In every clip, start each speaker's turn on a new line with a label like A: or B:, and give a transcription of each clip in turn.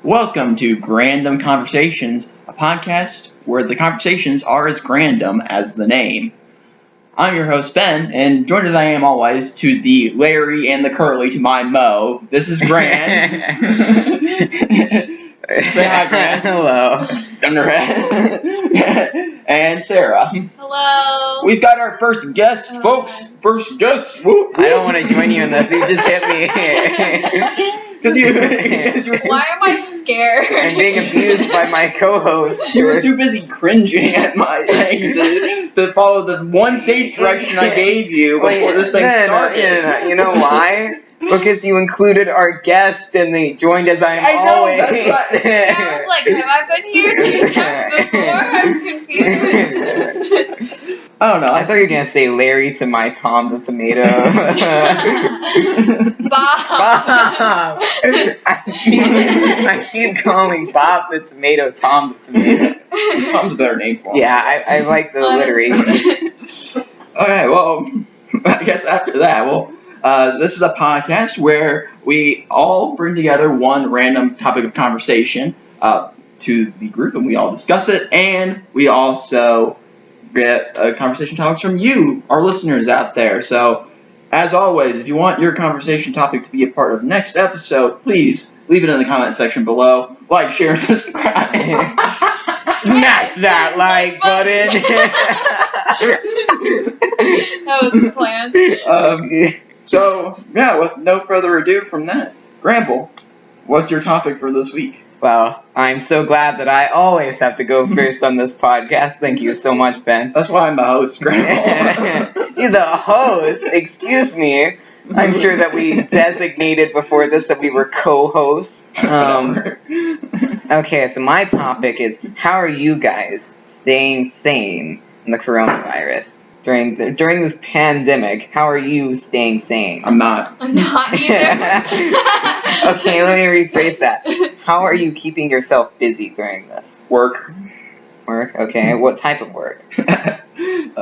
A: Welcome to Grandom Conversations, a podcast where the conversations are as grandom as the name. I'm your host, Ben, and joined as I am always to the Larry and the Curly to my Mo, this is Gran. Say hi, Gran.
B: Hello.
A: Thunderhead. And Sarah.
C: Hello.
A: We've got our first guest, folks. First guest. Woo.
B: I don't want to join you in this. You just hit me.
C: Why am I scared?
B: I'm being abused by my co-host.
A: You were too busy cringing at my to follow the one safe direction I gave you before this thing started.
B: You know why? Because you included our guest and they joined as I'm always.
C: Yeah, I was like, have I been here 2 times before? I'm confused.
A: I don't know.
B: I thought you were going to say Larry to my Tom the tomato.
C: Bob.
B: I keep calling Bob the tomato Tom the tomato.
A: Tom's a better name for him.
B: Yeah, I like the alliteration.
A: Okay, well, I guess after that, this is a podcast where we all bring together one random topic of conversation to the group, and we all discuss it, and we also get conversation topics from you, our listeners out there. So, as always, if you want your conversation topic to be a part of next episode, please leave it in the comment section below. Like, share, and subscribe.
B: Smash that like button.
C: That was the plan.
A: So, yeah, with no further ado from that, Gramble, what's your topic for this week?
B: Well, I'm so glad that I always have to go first on this podcast. Thank you so much, Ben.
A: That's why I'm the host, Gramble.
B: You're the host? Excuse me. I'm sure that we designated before this that we were co-hosts. Okay, so my topic is, how are you guys staying sane in the coronavirus? During this pandemic, how are you staying sane?
A: I'm not.
C: I'm not either.
B: Okay, let me rephrase that. How are you keeping yourself busy during this?
A: Work.
B: Work? Okay, what type of work?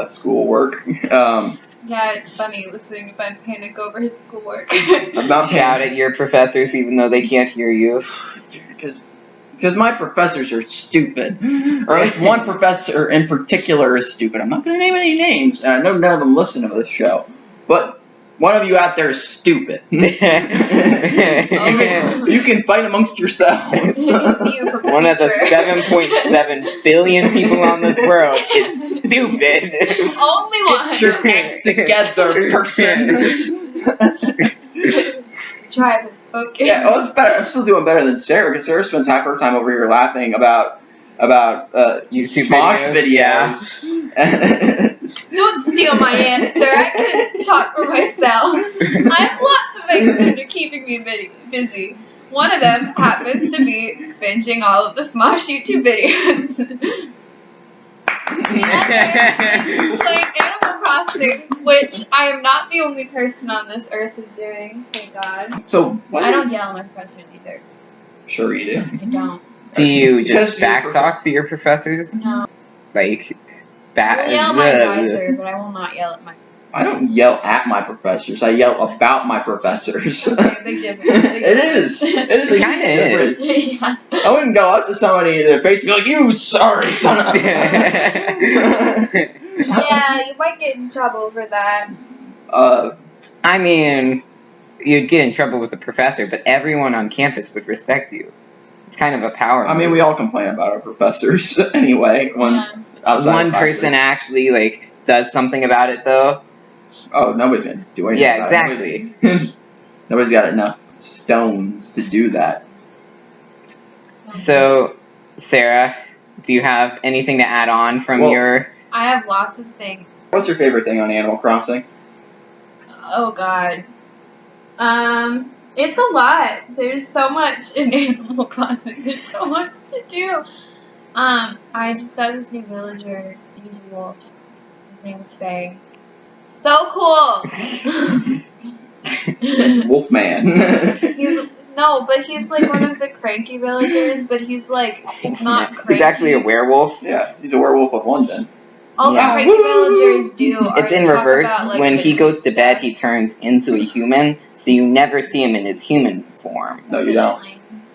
A: School work.
C: Yeah, it's funny listening to Ben panic over his schoolwork.
A: I'm not
B: Shout at your professors even though they can't hear you.
A: Because my professors are stupid. Or at least one professor in particular is stupid. I'm not going to name any names, and I know none of them listen to this show. But one of you out there is stupid. You can fight amongst yourselves.
B: One of the 7.7 billion people on this world is stupid.
C: Only one.
A: Get your act together, person.
C: Travis, focus.
A: Yeah, oh, it's better. I'm still doing better than Sarah, because Sarah spends half her time over here laughing about
B: YouTube
A: Smosh videos.
C: Don't steal my answer. I can talk for myself. I have lots of things that are keeping me busy. One of them happens to be binging all of the Smosh YouTube videos. Playing Animal Crossing, which I am not the only person on this earth is doing, thank God.
A: So what?
C: I don't yell at my professors either.
A: Sure you do.
C: I don't.
B: Do you just
A: Because
B: back talk to your professors?
C: No.
B: Like,
C: I will yell at my advisor, but I will not yell at my...
A: I don't yell at my professors. I yell about my professors.
C: Okay, big difference.
A: It is. It is a
B: Kinda
A: huge difference.
C: Yeah.
A: I wouldn't go up to somebody in their face and be like, "You sorry son of a..."
C: Yeah, you might get in trouble for that.
B: I mean, you'd get in trouble with the professor, but everyone on campus would respect you. It's kind of a power
A: I mean,
B: move.
A: we all complain about our professors anyway. Outside
B: One
A: of classes.
B: person actually, does something about it, though.
A: Oh, nobody's gonna do anything.
B: Yeah,
A: about
B: exactly.
A: it. Nobody's got enough stones to do that.
B: So, Sarah, do you have anything to add on from your...
C: I have lots of things.
A: What's your favorite thing on Animal Crossing?
C: Oh, God. It's a lot. There's so much in Animal Crossing. There's so much to do. I just got this new villager, usual. His name is Faye. So cool!
A: Wolfman.
C: He's like one of the cranky villagers, but he's like not cranky.
B: He's actually a werewolf.
A: Yeah, he's a werewolf of London.
C: All the cranky villagers do are
B: It's in
C: talk
B: reverse.
C: about,
B: When
C: the
B: he goes to
C: stuff.
B: bed, he turns into a human, so you never see him in his human form.
A: No, you don't.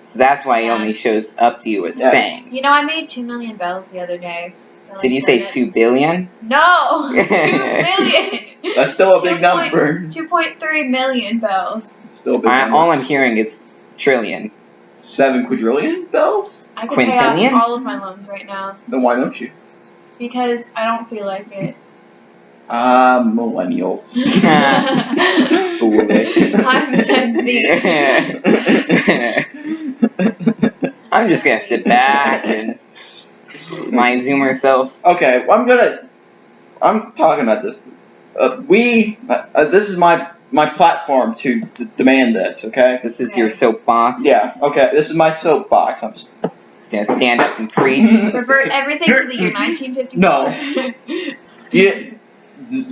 B: So that's why he
C: Yeah.
B: only shows up to you as
A: Yeah.
B: Fang.
C: You know, I made 2 million bells the other day.
B: Did you say 2 billion?
C: No! 2 billion!
A: That's still a big number.
C: 2.3 million bells.
A: Still a big number.
B: All I'm hearing is trillion.
A: 7 quadrillion bells?
C: I could pay
B: Quintillion?
C: off all of my loans right now.
A: Then why don't you?
C: Because I don't feel like it.
A: Millennials.
B: Foolish.
C: I'm Gen Z.
B: I'm just gonna sit back and my Zoomer self.
A: Okay, well, I'm talking about this. This is my platform to demand this, okay?
B: This is your soapbox.
A: Yeah, okay, this is my soapbox. I'm just...
B: Gonna stand up and preach.
C: Revert everything to the year 1954.
A: No. Yeah,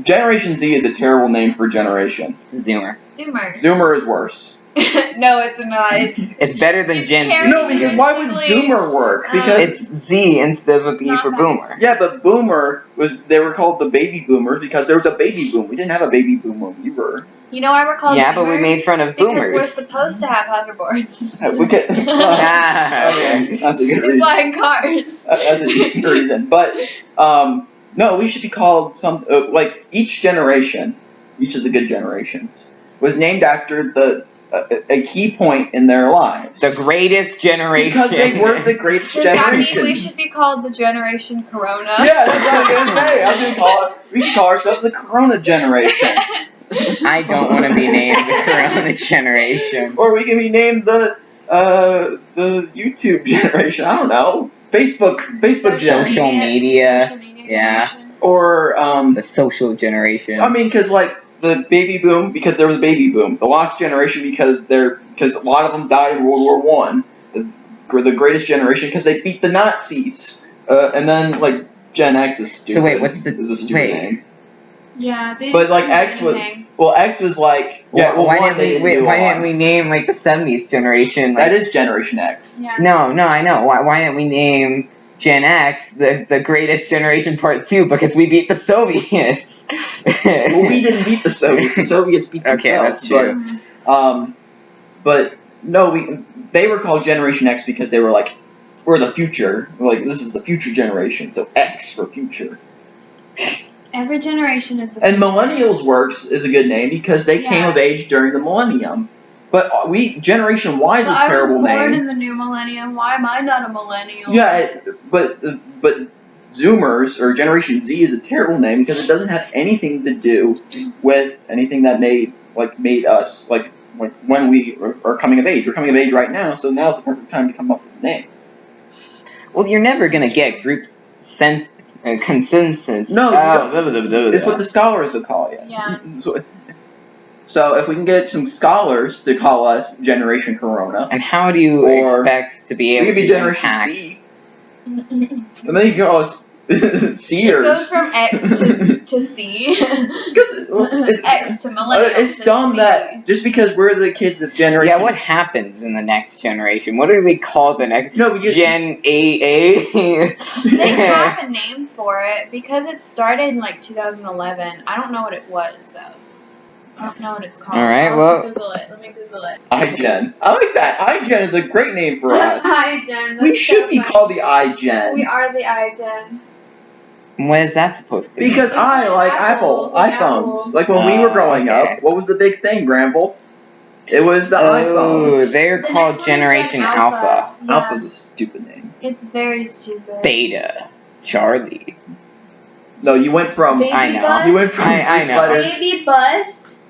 A: Generation Z is a terrible name for a generation.
B: Zoomer.
C: Zoomer.
A: Zoomer is worse.
C: No, it's not.
B: It's better than
C: It's
B: Gen Z.
C: carried
A: No, because why would Zoomer work? Because
B: It's Z instead of a B
C: Not
B: for
C: bad.
B: boomer.
A: yeah, but Boomer they were called the baby boomers because there was a baby boom. We didn't have a baby boom when we were.
C: You know why we're called
B: Yeah, but we
C: Zoomers?
B: made fun of
C: Because we're
B: boomers.
C: supposed to have hoverboards.
A: We could,
B: Ah, okay.
A: that's a good
C: And
A: reason.
C: flying cars.
A: That's a decent reason. But no, we should be called some like each generation, each of the good generations was named after a key point in their lives.
B: The greatest generation.
A: Because they were the greatest
C: Does that
A: generation.
C: mean we should be called the Generation Corona?
A: Yeah, that's what I was gonna say. I was gonna call it. We should call ourselves the Corona generation,
B: I don't want to be named the Corona generation.
A: or we can be named the YouTube generation. I don't know, Facebook generation,
B: Social media.
C: Social media
B: Yeah.
C: generation.
A: or
B: The social generation.
A: I mean, because like the baby boom, because there was a baby boom. The lost generation, because a lot of them died in World War One. The greatest generation, because they beat the Nazis. And then like Gen X is stupid.
B: So wait, what's the
A: is a stupid name?
C: Yeah, they
A: But like
C: didn't
A: X
C: do
A: was
C: anything.
A: well, X was like yeah. Well,
B: why
A: one,
B: didn't
A: they
B: we?
A: didn't
B: Wait,
A: do a
B: why
A: lot.
B: didn't we name like the '70s generation? Like,
A: That is Generation X.
C: Yeah.
B: no, I know. Why didn't we name Gen X the greatest generation part 2? Because we beat the Soviets.
A: Well, we didn't beat the Soviets. The Soviets beat themselves.
B: Okay, that's true.
A: But no, they were called Generation X because they were like, we're the future. Like this is the future generation. So X for future.
C: Every generation is the
A: And Millennials works is a good name because they came
C: Yeah.
A: of age during the millennium. But Generation Y is a terrible
C: I was born
A: name.
C: in the new millennium. Why am I not a millennial?
A: Yeah, but Zoomers or Generation Z is a terrible name because it doesn't have anything to do with anything that made us like when we are coming of age. We're coming of age right now, so now's the perfect time to come up with a name.
B: Well, you're never gonna get consensus.
A: No,
B: Oh,
A: it's what the scholars will call it.
C: Yeah.
A: So if we can get some scholars to call us Generation Corona,
B: And how do you
A: Or-
B: expect to be
A: we
B: able
A: could
B: to
A: be Generation
B: impact?
A: C, and then you can call us
C: It
A: Seers.
C: goes from X to C.
A: Because
C: X to millennial.
A: it's
C: to
A: dumb
C: C.
A: that just because we're the kids of Generation.
B: Yeah, what happens in the next generation? What do they call the next?
A: No, we just
B: Gen AA.
C: They have a name for it because it started in like 2011. I don't know what it was though. I don't know what it's called.
B: All right,
C: I'll
B: well-
C: have to Google it. Let me Google it.
A: iGen. I like that. iGen is a great name for us.
C: iGen.
A: We
C: that's
A: should
C: so
A: be
C: funny.
A: called the iGen.
C: We are the iGen.
B: What is that supposed to be?
A: Because I like
C: Apple,
A: Apple,
C: like
A: iPhones.
C: Apple.
A: Like when we were growing
B: okay.
A: up, what was the big thing, Granville? It was the iPhone.
B: Oh, they're
C: The
B: called
C: next one is
B: Generation
C: Gen
B: Alpha.
C: Yeah.
A: Alpha's a stupid name.
C: It's very stupid.
B: Beta. Charlie.
A: No, you went from
C: Baby
B: I know.
C: bus?
A: you went from
B: I
A: Greek
B: know.
A: letters.
C: Baby bust.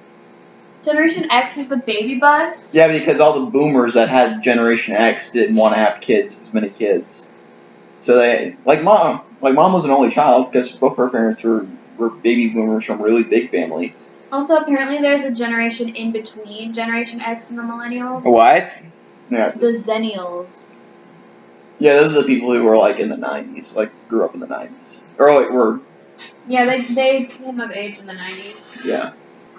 C: Generation X is the baby bust.
A: Yeah, because all the boomers that had Generation X didn't want to have kids, as many kids. So they mom was an only child because both her parents were baby boomers from really big families.
C: Also, apparently, there's a generation in between Generation X and the millennials.
B: What?
A: Yeah,
C: It's the Zennials.
A: yeah, those are the people who were like in the 90s, like grew up in the 90s, or like were
C: Yeah, they came of age in the 90s.
A: yeah.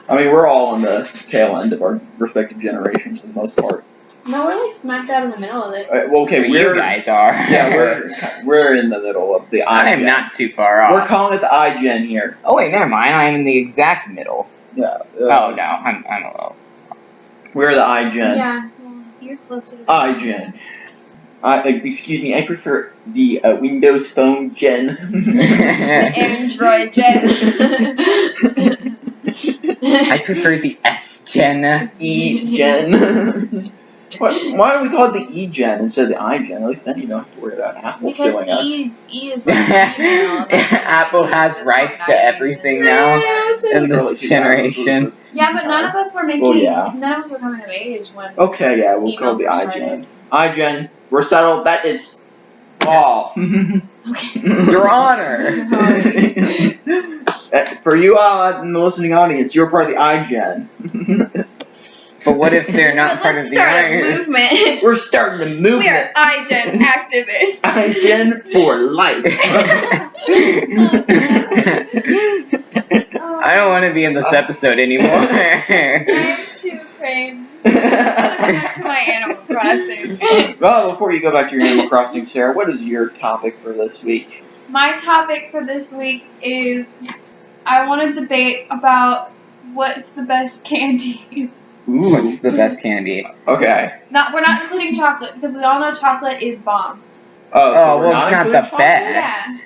A: I mean, we're all on the tail end of our respective generations for the most part.
C: No, we're like smack dab in the middle of it.
A: Well, okay,
B: You guys are.
A: yeah, we're in the middle of the iGen.
B: I am not too far off.
A: We're calling it the iGen here.
B: Oh wait, never mind. I'm in the exact middle.
A: Yeah.
B: Oh no, I'm a little.
A: We're the iGen.
C: Yeah. You're closer to the
A: iGen. Excuse me, I prefer the Windows Phone Gen.
C: Android Gen.
B: I prefer the S Gen.
A: E-Gen. Why don't we call it the E-Gen instead of the iGen? At least then you don't have to worry about Apple
C: Because
A: suing us.
C: E is like email.
B: Apple has rights to everything now in this generation.
C: Yeah, but none of us were making.
A: Well, yeah.
C: None of us were coming of age when.
A: Okay, yeah, we'll call it the iGen. iGen, we're settled. That is law.
C: Okay.
B: Your Honor.
A: For you all in the listening audience, you're part of the iGen.
B: But what if they're not
C: But
B: part
C: let's
B: of the
C: start a
B: iron?
C: movement.
A: We're starting a movement.
C: We are iGen activists.
A: iGen for life.
B: I don't want to be in this episode anymore.
C: I'm too cringe. Let's go back to my Animal Crossing.
A: Well, before you go back to your Animal Crossing, Sarah, what is your topic for this week?
C: My topic for this week is I want to debate about what's the best candy.
A: Ooh.
B: What's the best candy?
A: Okay.
C: We're not including chocolate because we all know chocolate is bomb.
A: Oh, so
B: Oh,
A: we're
B: well, it's not the
A: including chocolate?
B: best.
C: Yeah.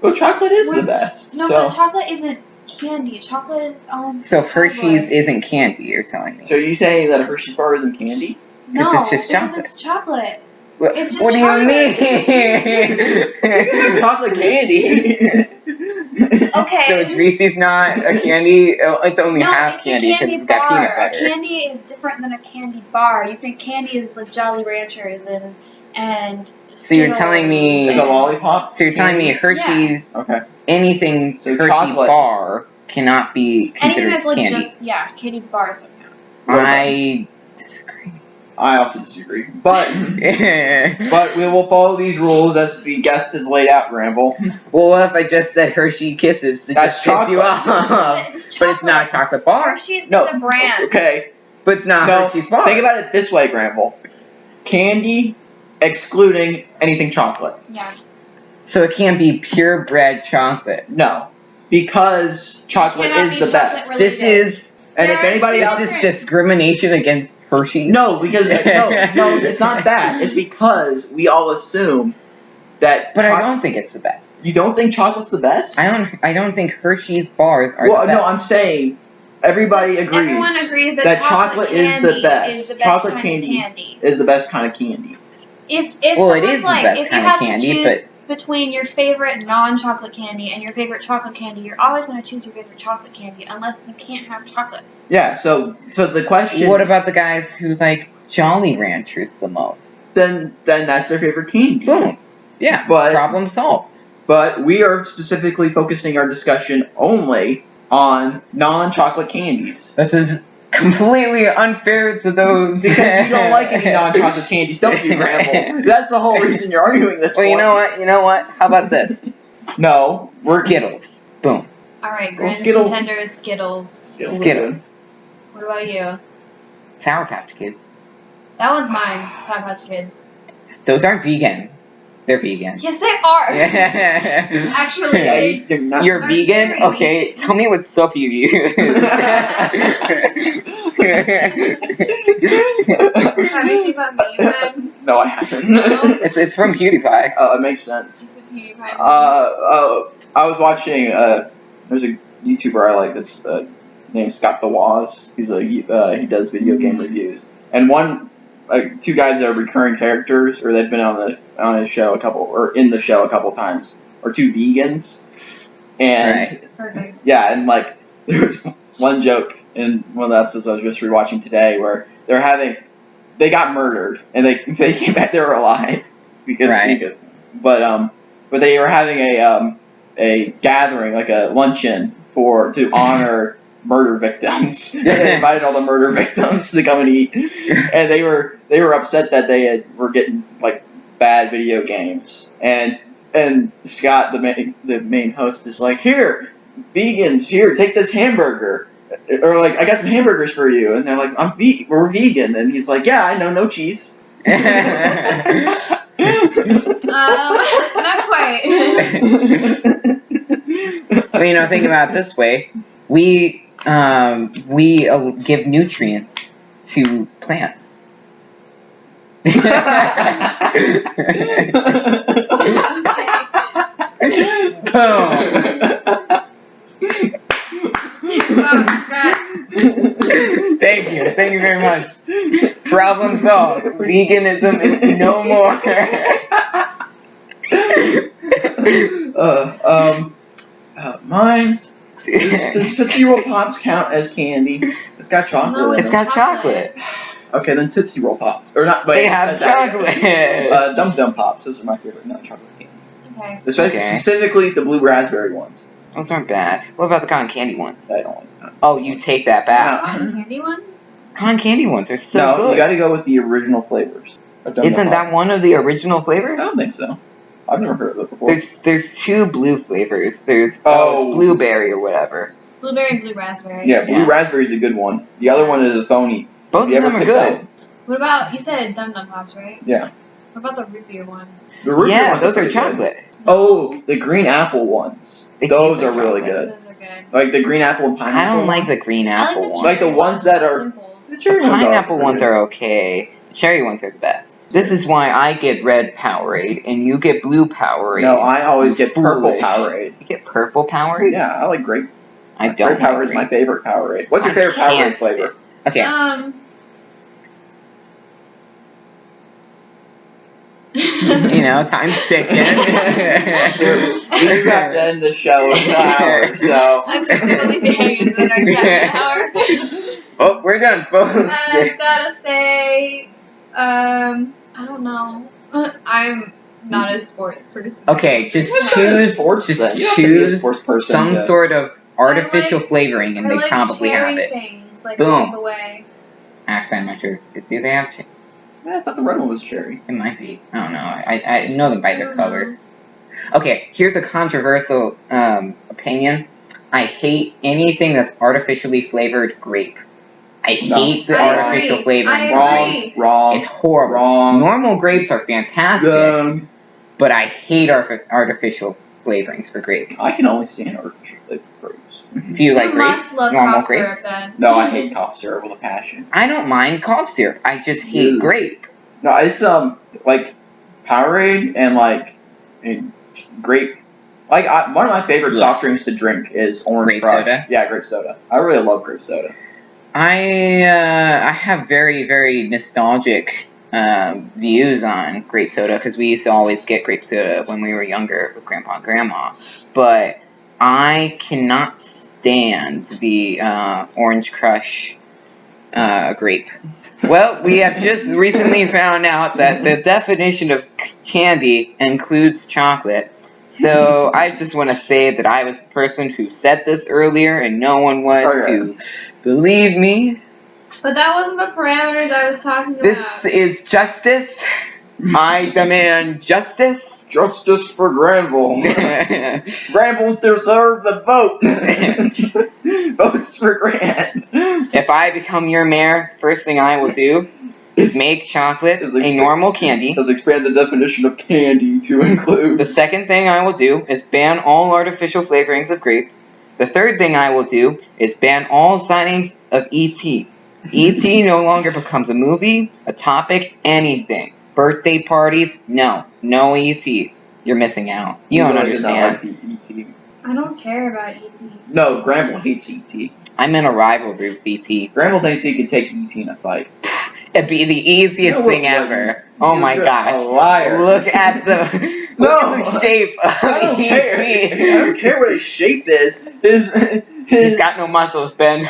A: Well, chocolate is the best.
C: No,
A: so.
C: but chocolate isn't candy. Chocolate is its own.
B: So Hershey's
C: category.
B: isn't candy, you're telling me?
A: So you saying that a Hershey's bar isn't candy?
C: No,
B: it's just
C: because
B: chocolate.
C: it's chocolate.
B: What,
C: It's just
B: what do
C: chocolate.
B: you mean?
A: Chocolate candy.
C: Okay.
B: So is Reese's not a candy? Oh, it's only
C: No,
B: half
C: it's
B: candy
C: a
B: because
C: candy
B: it's got
C: bar.
B: peanut butter.
C: A candy is different than a candy bar. You think candy is like Jolly Ranchers and.
B: So you're telling me-
A: Is a lollipop?
B: So you're telling me Hershey's,
A: Okay.
B: anything
A: So
B: Hershey
A: chocolate.
B: bar cannot be
C: Anything
B: considered
C: that's like
B: candy?
C: candy bars.
B: I disagree.
A: I also disagree. But we will follow these rules as the guest has laid out, Gramble.
B: Well, what if I just said Hershey Kisses? It
A: That's
B: just piss you
A: chocolate.
B: off. But it's not a chocolate bar.
C: Hershey's
A: No.
C: is a brand.
A: Okay.
B: But it's not
A: No,
B: Hershey's bar.
A: think about it this way, Gramble. Candy excluding anything chocolate.
C: Yeah.
B: So it can't be purebred chocolate.
A: No. Because chocolate
C: Cannot
A: is
C: be
A: the
C: chocolate
A: best.
C: related.
B: This is
A: And if anybody else
B: this is discrimination against Hershey.
A: No, because no, it's not that. It's because we all assume that.
B: But I don't think it's the best.
A: You don't think chocolate's the best?
B: I don't think Hershey's bars are
A: Well,
B: the best.
A: no, I'm saying everybody agrees.
C: Everyone agrees
A: that chocolate is
C: candy
A: the best.
C: Is the best
A: Chocolate
C: kind
A: candy.
C: of candy.
A: Is the best kind of candy.
C: If
B: Well, it
C: someone's
B: is the
C: like,
B: best
C: if you
B: kind of
C: have
B: candy,
C: to choose
B: but-
C: between your favorite non-chocolate candy and your favorite chocolate candy, you're always going to choose your favorite chocolate candy unless you can't have chocolate.
A: Yeah. So the question.
B: What about the guys who like Jolly Ranchers the most?
A: Then that's their favorite candy.
B: Boom. Yeah.
A: But-
B: problem solved.
A: But we are specifically focusing our discussion only on non-chocolate candies.
B: This is completely unfair to those
A: Because you don't like any non-chocolate candies, don't you, Gramble? That's the whole reason you're arguing this
B: Well,
A: point.
B: you know what? How about this?
A: No, we're
B: Skittles. Boom.
C: All right,
A: Well,
C: Grand's
A: Skittles-
C: contender is Skittles.
B: Skittles.
C: What about you?
B: Sour Patch Kids.
C: That one's mine. Sour Patch Kids.
B: Those aren't vegan. They're vegan.
C: Yes, they are. Actually,
A: Yeah, they're not.
B: You're
C: I'm
B: vegan?
C: very
B: Okay,
C: vegan.
B: tell me what soap you use.
C: Have you seen that meme then?
A: No, I haven't.
C: No?
B: it's from PewDiePie.
A: Oh, it makes sense.
C: It's a PewDiePie meme.
A: I was watching. There's a YouTuber I like. This named Scott the Waz. He does video game reviews, and two guys that are recurring characters, or they've been on his show in the show a couple times, or two vegans, and
B: Right.
C: Perfect.
A: yeah, and like there was one joke in one of the episodes I was just rewatching today where they got murdered and they came back, they were alive because
B: Right.
A: but they were having a gathering, like a luncheon to honor murder victims. They invited all the murder victims to come and eat, and they were upset that were getting like bad video games, and Scott, the main host, is like, here, vegans, here, take this hamburger, or like, I got some hamburgers for you, and they're like, we're vegan, and he's like, yeah, I know, no cheese.
C: Not quite.
B: Well, think about it this way. We give nutrients to plants. Thank you very much. Problem solved. Veganism is no more.
A: Mine. Does Tootsie Roll Pops count as candy? It's got chocolate.
C: No,
A: in
B: It's
A: it.
B: got chocolate.
A: Okay, then Tootsie Roll Pops. Or not, but
B: They have chocolate.
A: Dum Dum Pops. Those are my favorite non-chocolate candy.
C: Okay.
A: Specifically the blue raspberry ones.
B: Those aren't bad. What about the cotton candy ones?
A: I don't like that.
B: Oh, you take that back.
C: Cotton candy ones?
B: Cotton candy ones are so
A: No,
B: good.
A: you got to go with the original flavors. of Dum Dum
B: Isn't that
A: Pop.
B: one of the original flavors?
A: I don't think so. I've never heard of it before.
B: There's two blue flavors. There's it's blueberry or whatever.
C: Blueberry and blue raspberry.
A: Yeah, blue raspberry is a good one. The other one is a phony.
B: Both of them are good.
C: What about, you said Dum Dum Pops, right?
A: Yeah.
C: What about the root beer ones?
A: The root beer
B: Yeah,
A: ones
B: those are
A: pretty good.
B: chocolate.
A: Oh, the green apple ones.
B: They
A: Those
B: taste
A: are
B: like
A: really
B: chocolate.
A: good.
C: Those are good.
A: Like the green apple and
B: I
A: pineapple.
B: don't like the green
C: I
B: apple
C: like the
B: ones.
A: Like the ones that are-
C: simple.
A: The
B: The
A: cherry ones
B: pineapple
A: also
B: ones
A: pretty
B: are okay. The cherry ones are the best. This is why I get red Powerade and you get blue
A: good.
B: Powerade.
A: No, I always get purple
B: Foolish.
A: Powerade.
B: You get purple Powerade?
A: Yeah, I like grape.
B: I don't
A: Grape Powerade is
B: like
A: my
B: grape.
A: favorite Powerade. What's your
B: I
A: favorite Powerade
B: can't
A: flavor?
B: Okay. You know, time's ticking.
A: We have to end the show in an hour, so.
C: I'm just gonna leave you hanging for the next half an hour.
B: Oh, we're done, folks.
C: I've gotta say, I don't know. I'm not a sports person.
B: Okay, just
A: What about
B: choose
A: sports
B: just
A: then? You don't have to be a
B: choose
A: sports person
B: some
A: to-
B: sort of artificial
C: I like-
B: flavoring and
C: I
B: they
C: like
B: probably
C: cherry
B: have it.
C: things, like
B: Boom.
C: all the way.
B: Actually, I'm not sure. Do they have cherry?
A: I thought the red one was cherry.
B: It might be. I don't know. I know them by their
C: I don't
B: color. Okay, here's a controversial opinion. I hate anything that's artificially flavored grape. I hate the
C: I
B: artificial
C: agree.
B: flavoring.
C: I agree.
A: Wrong.
B: It's horrible.
A: Wrong.
B: Normal grapes are fantastic,
A: Dumb.
B: but I hate artificial flavorings for grape.
A: I can only stand artificial flavored grapes.
B: Do you like
C: You
B: grapes?
C: must love
B: Normal
C: cough
B: grapes?
C: syrup then.
A: No, I hate cough syrup with a passion.
B: I don't mind cough syrup. I just hate
A: Ew.
B: grape.
A: No, it's like Powerade and grape. Like one of my favorite
B: Ugh.
A: soft drinks to drink is orange
B: Grape
A: crush.
B: soda?
A: Yeah, grape soda. I really love grape soda.
B: I have very, very nostalgic views on grape soda because we used to always get grape soda when we were younger with Grandpa and Grandma. But I cannot stand the Orange Crush grape. Well, we have just recently found out that the definition of candy includes chocolate. So I just want to say that I was the person who said this earlier and no one was to believe me.
C: But that wasn't the parameters I was talking about.
B: This is justice. I demand justice.
A: Justice for Granville. Granvilles deserve the vote. Votes for Gran.
B: If I become your mayor, first thing I will do is make chocolate a normal candy.
A: Let's expand the definition of candy to include.
B: The second thing I will do is ban all artificial flavorings of grape. The third thing I will do is ban all signings of E.T. E.T. no longer becomes a movie, a topic, anything. Birthday parties, no E.T. You're missing out. You don't
A: really did not
B: understand.
A: like E.T.
C: I don't care about E.T.
A: No, Granville hates E.T.
B: I'm in a rivalry with E.T.
A: Granville thinks he could take E.T. in a fight.
B: It'd be the easiest
A: You know
B: thing
A: what,
B: ever. Oh my
A: You're
B: gosh.
A: a liar.
B: Look at the shape of
A: I don't care. I
B: E.T.
A: don't care what his shape is.
B: He's got no muscles, Ben.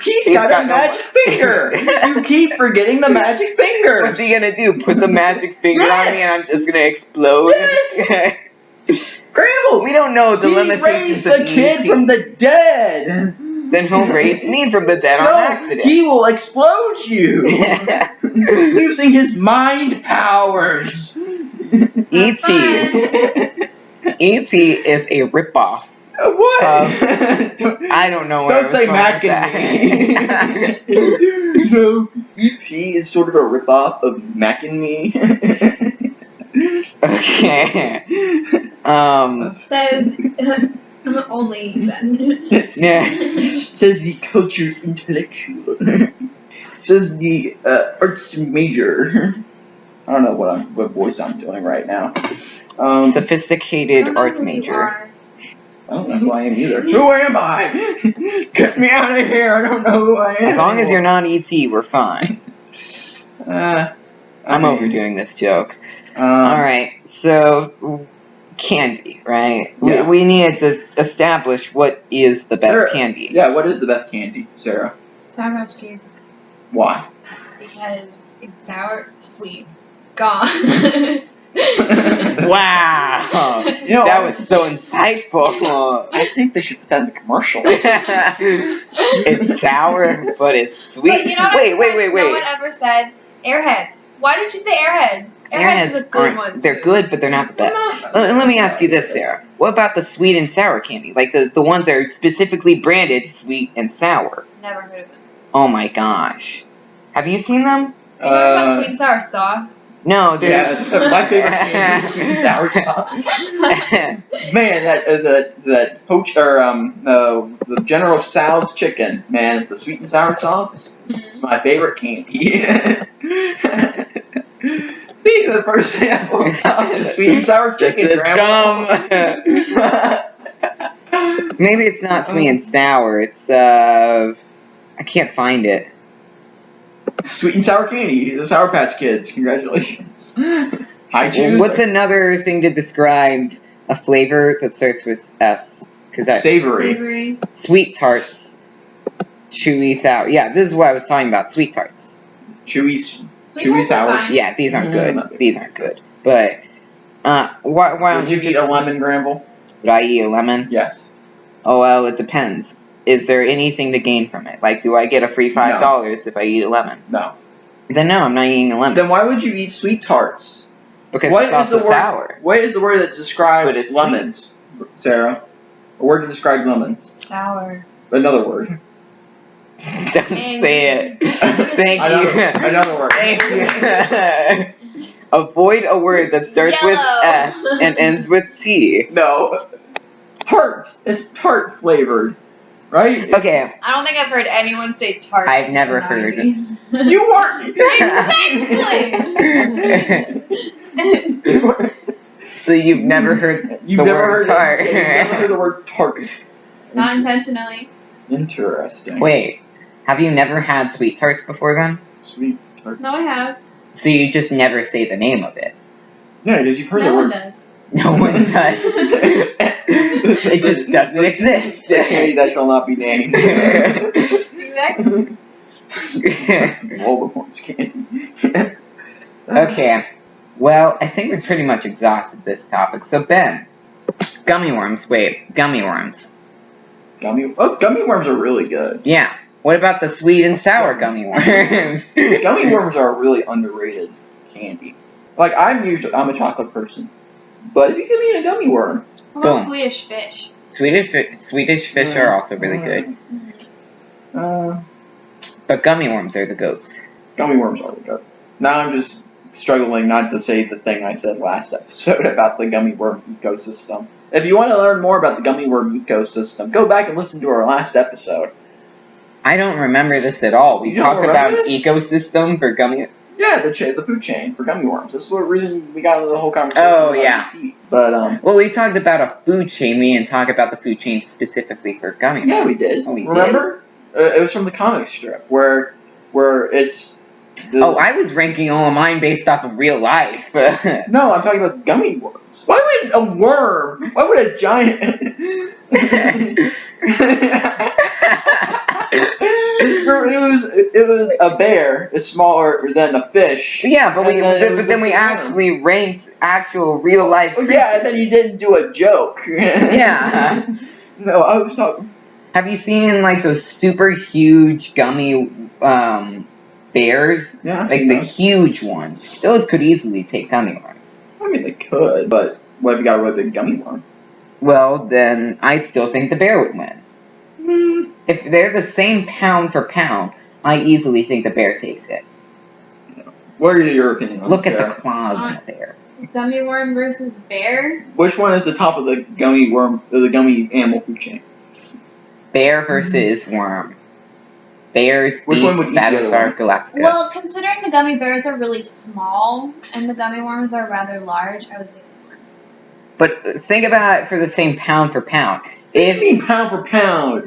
A: He's got a
B: no
A: magic finger. You keep forgetting the magic finger.
B: What's he gonna do? Put the magic finger on me and I'm just gonna explode?
A: Yes! Granville,
B: We don't know the
A: he
B: limitations
A: raised
B: of
A: the kid
B: E.T.
A: from the dead.
B: Then he'll raise me from the dead on
A: No,
B: accident.
A: he will explode you using his mind powers.
B: E.T. E.T. is a ripoff.
A: What?
B: I don't know where
A: Don't say Mac and me. No, E.T. is sort of a ripoff of Mac and me.
B: Okay.
C: Says only Ben.
B: Yeah.
A: Says the cultured intellectual. Says the arts major. I don't know what voice I'm doing right now.
B: Sophisticated arts major.
A: I don't know who I am either. Who am I? Get me out of here! I don't know who I am.
B: As long as you're not E.T., we're fine. I'm overdoing this joke. Alright, so candy, right?
A: Yeah.
B: We need to establish what is the best
A: Sarah,
B: candy.
A: Yeah, what is the best candy, Sarah?
C: Sour Patch Kids.
A: Why?
C: Because it's sour, sweet, gone.
B: Wow! That was so insightful.
A: I think they should put that in the commercials.
B: It's sour, but it's sweet.
C: But you know what no one ever said? Airheads. Why did you say Airheads? Airheads is a good one.
B: They're good, but they're not the best. Let me ask you this, Sarah. What about the sweet and sour candy? Like the ones that are specifically branded sweet and sour?
C: Never heard of them.
B: Oh my gosh. Have you seen them?
C: Are you talking about sweet and sour sauce?
B: No, they're...
A: Yeah, my favorite candy is sweet and sour sauce. Man, that poach or the General Tso's chicken, man, the sweet and sour sauce is my favorite candy. See, the first example of sweet and sour chicken.
B: This is dumb. Maybe it's not sweet and sour. It's I can't find it.
A: Sweet and sour candy, the Sour Patch Kids. Congratulations. Hi, choose.
B: What's another thing to describe a flavor that starts with S?
A: Savory.
B: Sweet tarts, chewy sour. Yeah, this is what I was talking about. Sweet tarts.
A: Chewy
C: Sweet
A: sour.
C: fine.
B: Yeah, these aren't good.
A: Not
B: These aren't good. But why don't
A: Would you eat a lemon, Granville?
B: Would I eat a lemon?
A: Yes.
B: Oh well, it depends. Is there anything to gain from it? Like, do I get a free $5 if I eat a lemon?
A: No.
B: Then no, I'm not eating a lemon.
A: Then why would you eat sweet tarts?
B: Because it's also sour.
A: What is the word that describes lemons, Sarah? A word to describe lemons.
C: Sour.
A: Another word.
B: Don't say it. Thank you.
A: Another word.
B: Thank you. Avoid a word that starts with S and ends with T.
A: No. Tart. It's tart flavored. Right?
B: Okay.
C: I don't think I've heard anyone say tart.
B: I've never heard.
A: You weren't.
C: Exactly.
B: So you've never heard the word tart.
A: You've never heard the word tart.
C: Not intentionally.
A: Interesting.
B: Wait, have you never had sweet tarts before then?
A: Sweet tart.
C: No, I have.
B: So you just never say the name of it?
A: Yeah, because you've heard
C: No
A: the
C: one
A: word.
C: does.
B: No one does. It just doesn't exist.
A: The candy that shall not be named.
C: Exactly.
A: Voldemort's candy.
B: Okay. Well, I think we pretty much exhausted this topic. So Ben, gummy worms. Wait, gummy worms.
A: Gummy worms are really good.
B: Yeah. What about the sweet and sour gummy worms?
A: Gummy worms are a really underrated candy. Like I'm a chocolate person, but if you give me a gummy worm,
C: What about
B: Boom.
C: Swedish fish?
B: Swedish fish are also really good, but gummy worms are the goats.
A: Gummy worms are the good. Now I'm just struggling not to say the thing I said last episode about the gummy worm ecosystem. If you want to learn more about the gummy worm ecosystem, go back and listen to our last episode.
B: I don't remember this at all. We
A: You don't
B: talked about
A: remember this?
B: ecosystem for gummy.
A: Yeah, the food chain for gummy worms. This is the reason we got into the whole conversation.
B: Oh,
A: about
B: yeah.
A: ET. But
B: Well, we talked about a food chain. We didn't talk about the food chain specifically for gummy worms.
A: yeah, we did.
B: Oh, we
A: Remember? It was from the comic strip where it's.
B: Oh, I was ranking all of mine based off of real life.
A: No, I'm talking about gummy worms. Why would a worm? Why would a giant? It was a bear. It's smaller than a fish.
B: Yeah, but then we
A: worm.
B: actually ranked actual real life creatures.
A: Yeah, and then you didn't do a joke.
B: Yeah.
A: No, I was talking.
B: Have you seen like those super huge gummy bears?
A: Yeah, I've
B: Like
A: seen
B: the
A: those.
B: huge ones. Those could easily take gummy worms.
A: I mean, they could, but what if you got a really big gummy worm?
B: Well, then I still think the bear would win. If they're the same pound for pound, I easily think the bear takes it.
A: What are your opinions on
B: Look
A: this,
B: at the
A: Sarah?
B: claws on the bear.
C: Gummy worm versus bear?
A: Which one is the top of the gummy worm, or the gummy animal food chain?
B: Bear versus worm. bears
A: Which one would
B: beats
A: eat the other
B: Battlestar Galactica.
C: Well, considering the gummy bears are really small and the gummy worms are rather large, I would say.
B: But think about it for the same pound for pound.
A: What do you mean pound for pound?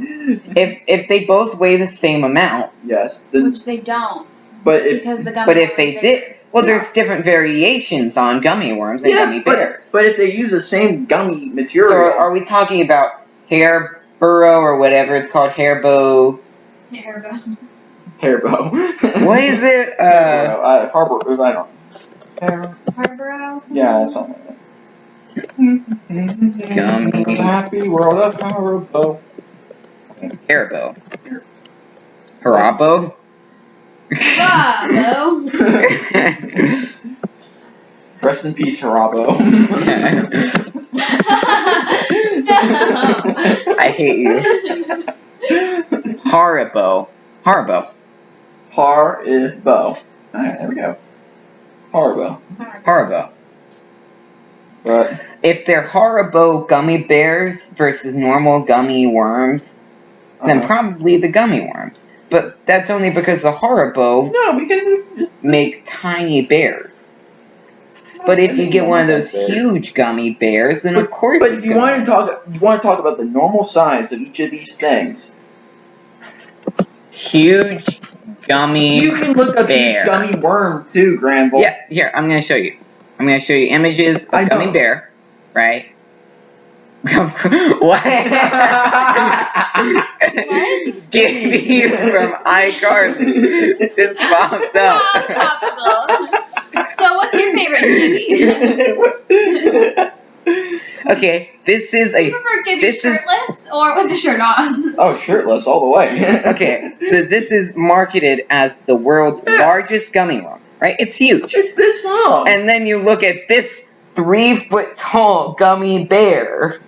B: If they both weigh the same amount,
A: Yes.
C: Which they don't,
A: But if
C: because the gummy
B: but if
C: worms
B: they
C: are
B: did, well, there's different variations on gummy worms and gummy bears.
A: But if they use the same gummy material.
B: So are we talking about hair burrow or whatever it's called, hair bow?
C: Haribo.
A: Hairbow.
B: What is it?
A: Harbor. I don't know.
C: Haribo?
A: Yeah, it's something like that.
B: Gummy.
A: Happy world of Haribo.
B: Haribo. Haribo?
C: Bravo!
A: Rest in peace, Haribo.
C: No!
B: I hate you. Haribo. Haribo.
A: Haribo. Alright, there we go. Haribo.
B: Haribo.
A: Right.
B: If they're Haribo gummy bears versus normal gummy worms, then probably the gummy worms. But that's only because the Haribo
A: No, because it's just
B: make tiny bears. But if you get one of those huge gummy bears, then of course.
A: But if you want to talk about the normal size of each of these things,
B: huge gummy.
A: you can look up
B: bear.
A: huge gummy worm too, Granville.
B: Yeah, here I'm gonna show you. I'm gonna show you images of gummy bear, right? What? Gibby from iCarly just popped up.
C: Topical. So, what's your favorite Gibby?
B: Okay, this is
C: Do you prefer Gibby shirtless or with the shirt on?
A: Oh, shirtless all the way.
B: Okay, so this is marketed as the world's largest gummy worm, right? It's huge.
A: It's this long.
B: And then you look at this 3-foot tall gummy bear.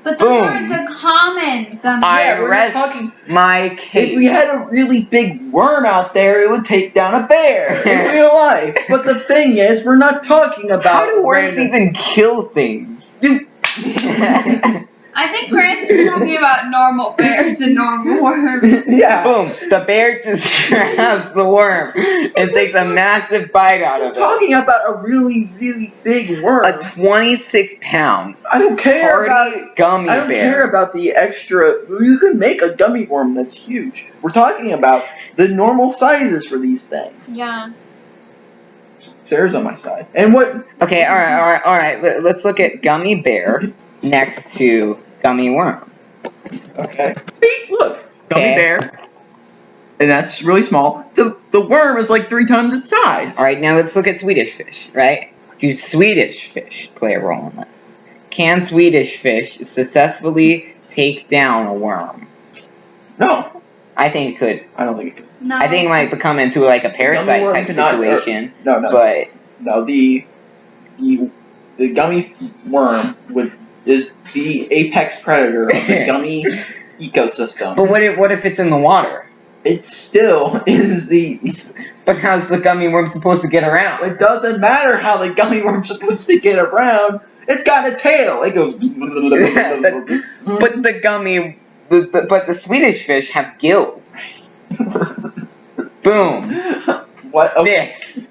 C: But those aren't the common gummy
B: I
A: we're
B: rest
A: talking-
B: my case.
A: If we had a really big worm out there, it would take down a bear in real life. But the thing is, we're not talking about.
B: How do worms
A: random-
B: even kill things?
A: Dude.
C: I think Grant's talking about normal bears and normal worms.
A: Yeah.
B: Boom! The bear just grabs the worm and takes a massive bite out
A: I'm
B: of it.
A: talking about a really, really big worm.
B: A 26-pound
A: I don't care
B: party
A: about.
B: gummy
A: I don't
B: bear.
A: care about the extra. You can make a gummy worm that's huge. We're talking about the normal sizes for these things.
C: Yeah.
A: Sarah's on my side. And what?
B: Okay, all right. Let's look at gummy bear next to gummy worm.
A: Okay. See, look, gummy
B: Okay.
A: bear, and that's really small. The worm is like 3 times its size.
B: All right, now let's look at Swedish fish, right? Do Swedish fish play a role in this? Can Swedish fish successfully take down a worm?
A: No,
B: I think it could.
A: I don't think it could.
C: No.
B: I think it might become into like a parasite
A: worm
B: type
A: cannot-
B: situation.
A: No,
B: But
A: no. The gummy worm is the apex predator of the gummy ecosystem.
B: what if it's in the water?
A: It still is the.
B: But how's the gummy worm supposed to get around?
A: It doesn't matter how the gummy worm's supposed to get around. It's got a tail. It goes.
B: But the Swedish fish have gills. Boom.
A: What? Oh.
B: This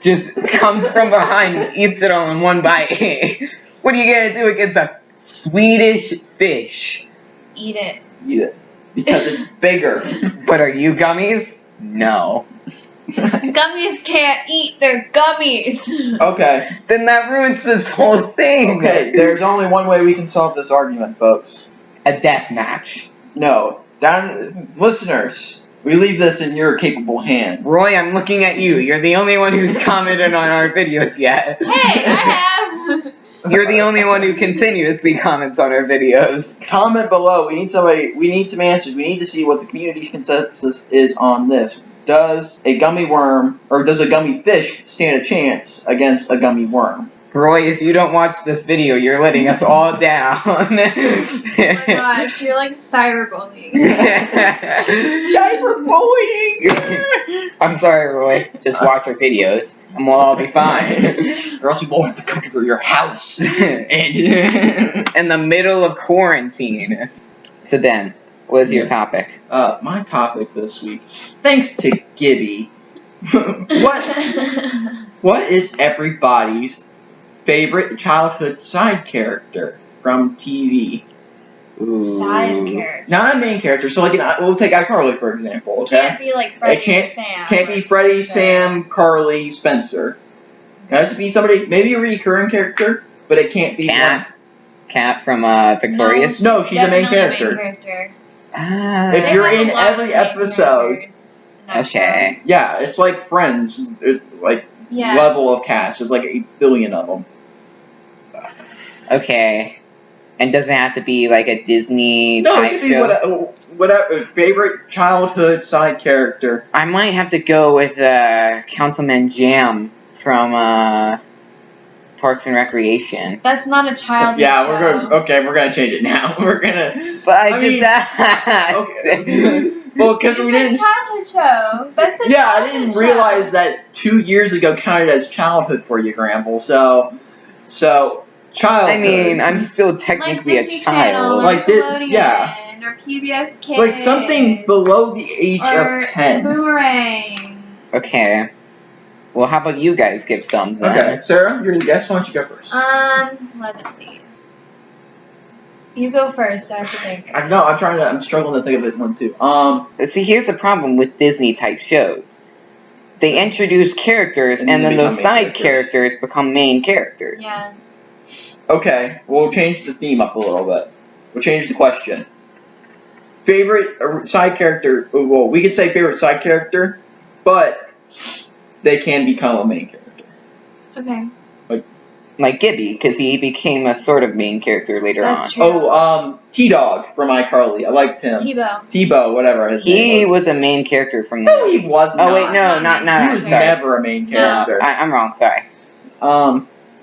B: just comes from behind and eats it all in one bite. What are you gonna do against a Swedish fish?
C: Eat it.
A: Eat it. Because it's bigger.
B: But are you gummies? No.
C: Gummies can't eat their gummies.
A: Okay.
B: Then that ruins this whole thing.
A: Okay, there's only one way we can solve this argument, folks.
B: A death match.
A: No. Listeners, we leave this in your capable hands.
B: Roy, I'm looking at you. You're the only one who's commented on our videos yet.
C: Hey, I have.
B: You're the only one who continuously comments on our videos.
A: Comment below. We need some answers. We need to see what the community's consensus is on this. Does a gummy worm, or does a gummy fish stand a chance against a gummy worm?
B: Roy, if you don't watch this video, you're letting us all down.
C: Oh my gosh, you're like cyberbullying.
A: Cyberbullying!
B: I'm sorry, Roy. Just watch our videos, and we'll all be fine.
A: Or else we won't have to come to your house.
B: In the middle of quarantine. So Ben, What is your topic?
A: My topic this week, thanks to Gibby. What is everybody's favorite childhood side character from TV?
C: Side character.
A: Not a main character. So, we'll take iCarly, for example, okay?
C: Can't be like Freddie or Sam.
A: Can't be Freddie, Sam, Carly, Spencer. It has to be somebody, maybe a recurring character, but it can't be
B: Cat from Victorious?
A: No, she's a main character. If you're in every episode.
B: Okay.
A: Yeah, it's like Friends, level of cast. There's like 8 billion of them.
B: Okay. And doesn't have to be like a Disney
A: No,
B: type
A: it could be
B: show?
A: whatever favorite childhood side character.
B: I might have to go with Councilman Jam from Parks and Recreation.
C: That's not a childhood
A: Yeah,
C: show.
A: we're gonna change it now. We're gonna.
B: But I just asked.
A: Okay. Well, because we didn't.
C: It's a childhood show. That's a
A: Yeah, I
C: childhood
A: didn't
C: show.
A: realize that 2 years ago counted as childhood for you, Gramble. So childhood.
B: I mean, I'm still technically
C: like Disney
B: a child.
C: Channel, or
A: Like,
C: Nickelodeon, or PBS Kids.
A: Like something below the age
C: or
A: of 10.
C: Boomerang.
B: Okay. Well, how about you guys give some then?
A: Okay, Sarah, you're the guest. Why don't you go first?
C: Let's see. You go first. I have to think.
A: I'm struggling to think of it one too.
B: See, here's the problem with Disney type shows. They introduce characters, and then those side characters become main characters.
C: Yeah.
A: Okay, we'll change the theme up a little bit. We'll change the question. Favorite side character? Well, we could say favorite side character, but they can become a main character.
C: Okay.
B: Like Gibby, because he became a sort of main character later
C: That's
B: on.
C: true.
A: Oh, T-Dog from iCarly. I liked him. Tebow, whatever his name
B: He was a main character from the...
A: No, he was not.
B: Oh, wait, no, not
A: He was
B: sorry.
A: never a main character.
B: I'm wrong, sorry.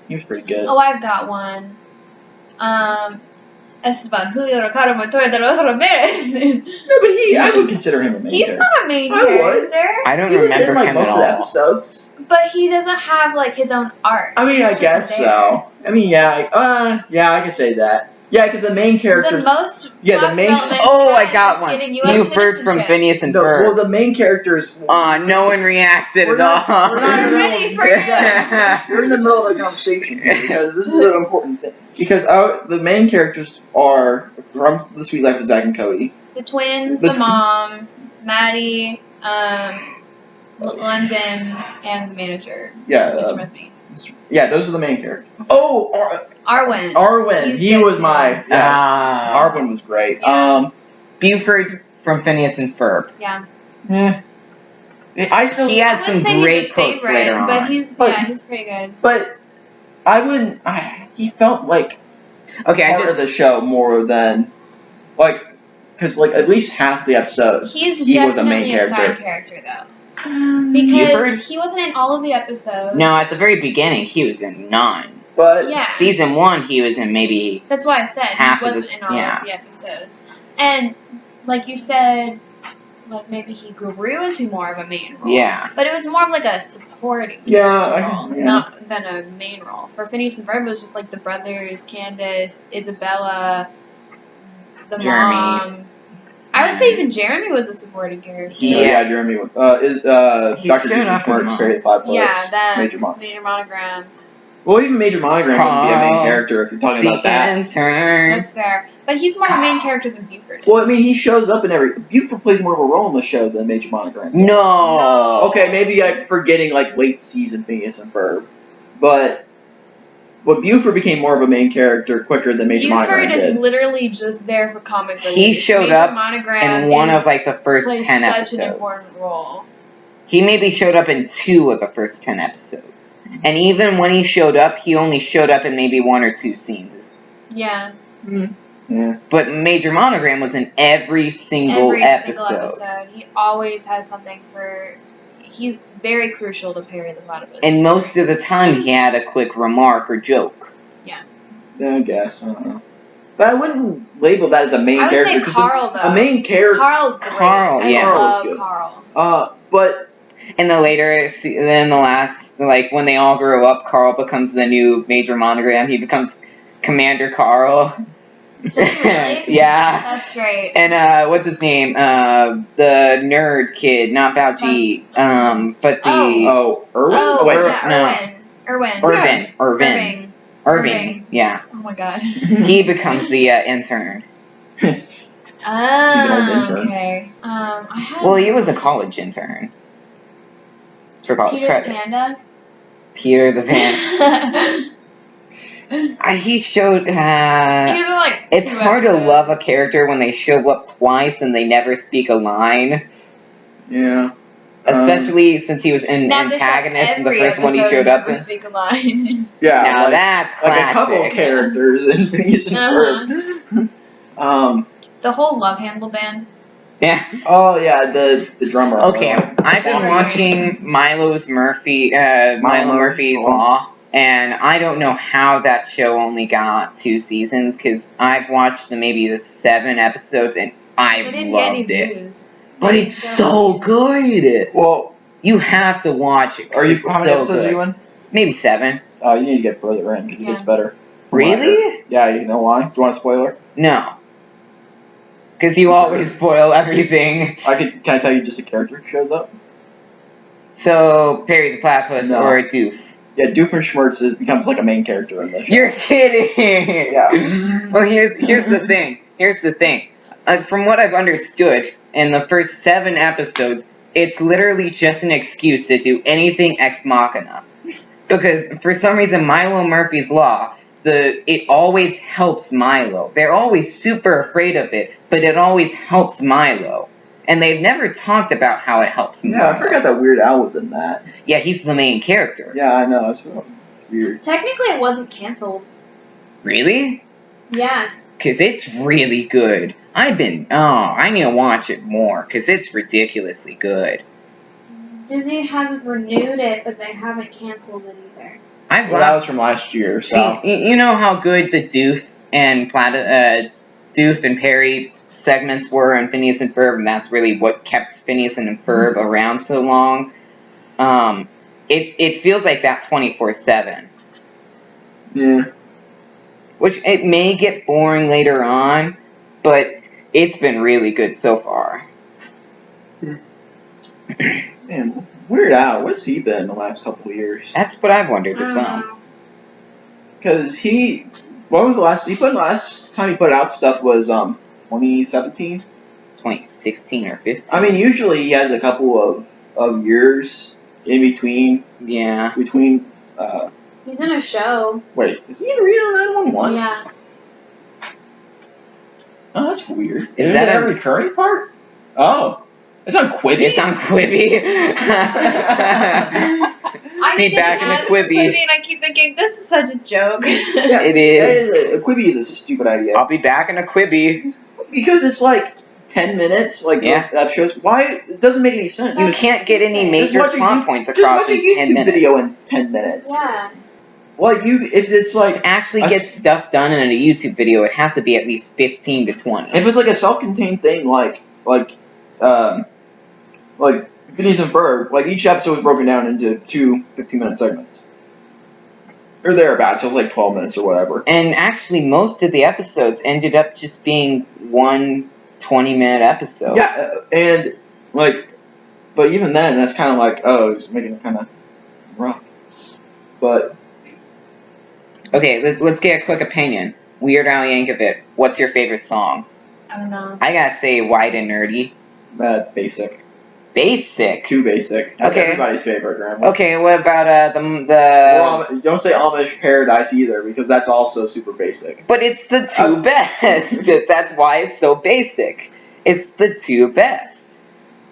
A: He was pretty good.
C: Oh, I've got one. Esteban Julio Ricardo Montoya de los Ramirez.
A: No, but I would consider him a main
C: He's
A: character.
C: not a main
A: I would.
C: character.
B: I don't
A: He was
B: remember
A: in, like,
B: him
A: most
B: at
A: of the
B: all.
A: episodes.
C: But he doesn't have like his own art.
A: I mean, I guess so. I mean, yeah, I can say that. Yeah, because the main character.
C: The most.
A: Yeah, the main-
B: Oh, I got one. You've heard from Phineas and Ferb.
A: The main characters.
B: No one reacted
A: We're
B: at
A: not-
B: all.
A: we're not
C: ready for you.
A: We're in the middle of a conversation here because this is an important thing. Because the main characters are from The Sweet Life of Zack and Cody.
C: The twins,
A: The
C: the mom, Maddie, London, and the manager.
A: Yeah,
C: Mr. Murphy.
A: yeah, those are the main characters. Oh,
C: Arwen.
A: Arwen. He
C: good
A: was
C: too.
A: my. Yeah, Arwen was great.
C: Yeah.
B: Buford from Phineas and Ferb.
C: Yeah.
A: I still.
B: He had
C: I
B: some
C: wouldn't say
B: great
C: he's a
B: quotes
C: favorite,
B: later on.
C: but
A: But-
C: he's pretty good.
A: But I wouldn't. He felt like
B: Okay,
A: part of the show more than because at least half the episodes
C: He's
A: he was a
C: definitely
A: main
C: a side
A: character.
C: character though.
B: Buford?
C: Because he wasn't in all of the episodes.
B: No, at the very beginning, he was in none.
A: But
C: Yeah.
B: Season 1, he was in maybe...
C: That's why I said
B: Half
C: he
B: of
C: wasn't
B: the-
C: in all
B: yeah.
C: of the episodes. And like you said, like maybe he grew into more of a main role.
B: Yeah.
C: But it was more of like a supporting role, not than a main role. For Phineas and Ferb, it was just like the brothers, Candace, Isabella, the
B: Jeremy.
C: mom. I would say even Jeremy was a supporting character.
A: Yeah, Jeremy is
B: He
A: Dr.
B: showed up
A: Seuss Mark's
B: in
A: Fairy
B: most.
A: 5 Plus.
C: Yeah, that
A: Major
C: Monogram.
A: Well, even Major Monogram wouldn't be a main character if you're talking
B: The
A: about that.
B: intern.
C: That's fair. But he's more a main character than Buford is.
A: Well, I mean, he shows up in every. Buford plays more of a role in the show than Major Monogram.
B: No.
A: Okay, maybe I'm forgetting late season Phineas and Ferb, but Buford became more of a main character quicker than Major Monogram
C: Buford is
A: did.
C: literally just there for comic relief.
B: He showed
C: Major
B: up
C: Monogram
B: in one
C: is-
B: of the first
C: plays
B: 10
C: such
B: episodes.
C: an important role.
B: He maybe showed up in 2 of the first 10 episodes. And even when he showed up, he only showed up in maybe 1 or 2 scenes.
C: Yeah.
A: Yeah.
B: But Major Monogram was in every single episode.
C: He always has something for. He's very crucial to Perry the Platypus.
B: And most of the time, he had a quick remark or joke.
A: Yeah, I guess. I don't know. But I wouldn't label that as a main
C: I would
A: character.
C: say
A: 'cause
C: Carl, though.
A: a main character.
C: Carl's great.
B: Carl,
C: I
B: yeah.
A: Carl's
C: love
A: good.
C: Carl.
A: But
B: And the later, then the last, when they all grow up, Carl becomes the new Major Monogram. He becomes Commander Carl.
C: Really?
B: Yeah.
C: That's great.
B: And what's his name? The nerd kid, not Bao-Ji. But the
A: Irwin?
C: Oh,
A: wait.
C: yeah, Irwin.
B: Irving. Yeah.
C: Oh my god.
B: He becomes the intern.
A: He's an old intern.
C: Okay. I had.
B: Well, he was a college intern. For college
C: Peter
B: credit.
C: Panda.
B: Peter the Pan. He showed.
C: He was in like.
B: It's
C: 2
B: hard
C: episodes.
B: to love a character when they show up twice and they never speak a line.
A: Yeah.
B: Especially since he was an
C: Now they show
B: antagonist in the
C: every
B: first one he
C: episode
B: showed
C: and
B: up
C: never
B: in.
C: speak a line.
A: Yeah.
B: Now
A: like,
B: that's classic.
A: like a couple characters in Phineas and Ferb.
C: The whole Love Handle band.
B: Yeah.
A: Oh yeah, the drummer.
B: Okay, I've been watching Milo Murphy's Law, and I don't know how that show only got 2 seasons because I've watched maybe the 7 episodes and I loved it. But it's so good.
A: Well,
B: you have to watch it.
A: How many
B: so
A: episodes
B: good.
A: are you in?
B: Maybe 7.
A: Oh, you need to get further in because it gets better.
B: Really?
A: Yeah, you know why? Do you want a spoiler?
B: No. Because you always spoil everything.
A: Can I tell you just a character who shows up?
B: So, Perry the Platypus or Doof?
A: Yeah, Doofenshmirtz becomes like a main character in this show.
B: You're kidding!
A: Yeah.
B: Well, here's the thing. From what I've understood, in the first 7 episodes, it's literally just an excuse to do anything ex machina. Because, for some reason, Milo Murphy's Law, it always helps Milo. They're always super afraid of it, but it always helps Milo. And they've never talked about how it helps Milo.
A: Yeah, I forgot that Weird Al was in that.
B: Yeah, he's the main character.
A: Yeah, I know. It's weird.
C: Technically, it wasn't canceled.
B: Really?
C: Yeah.
B: Because it's really good. I need to watch it more, because it's ridiculously good.
C: Disney hasn't renewed it, but they haven't canceled it either.
A: That was from last year. So.
B: See, you know how good the Doof and Perry segments were in Phineas and Ferb, and that's really what kept Phineas and Ferb around so long. It feels like that 24/7.
A: Yeah.
B: Which it may get boring later on, but it's been really good so far.
A: Man, Weird Al, what's he been the last couple of years?
B: That's what I've wondered as well.
A: Because he put the last time he put out stuff was 2017?
B: 2016 or 15.
A: I mean, usually he has a couple of years in between.
B: Yeah.
C: He's in a show.
A: Wait, is he in Reno 911?
C: Yeah.
A: Oh, that's weird.
B: Is
A: that
B: that
A: a recurring part? Oh. It's on Quibi?
B: It's on Quibi.
C: I
B: Be
C: get
B: back in the
C: ads for
B: Quibi.
C: and I keep thinking, this is such a joke.
A: Yeah,
B: It is.
A: Quibi is a stupid idea.
B: I'll be back in a Quibi.
A: Because it's like 10 minutes, like that shows. Why? It doesn't make any sense.
B: You can't get any major plot points
A: Just
B: across
A: watch a
B: in 10
A: YouTube
B: minutes.
A: video in 10 minutes.
C: Yeah.
A: Like, if it's like...
B: To actually get stuff done in a YouTube video, it has to be at least 15 to 20.
A: If it's like a self-contained thing, like Phineas and Ferb, like each episode was broken down into 2 15-minute segments. Or thereabouts, so it was like 12 minutes or whatever.
B: And actually, most of the episodes ended up just being one 20-minute episode.
A: Yeah, and but even then, that's kind of like, it's making it kind of rough. But...
B: Okay, let's get a quick opinion. Weird Al Yankovic, what's your favorite song?
C: I don't know.
B: I gotta say White and Nerdy.
A: Basic.
B: Basic?
A: Too basic. That's
B: Okay.
A: everybody's favorite, Grandma.
B: Okay, what about the...
A: Well, don't say Amish Paradise either, because that's also super basic.
B: But it's the 2 best. That's why it's so basic. It's the 2 best.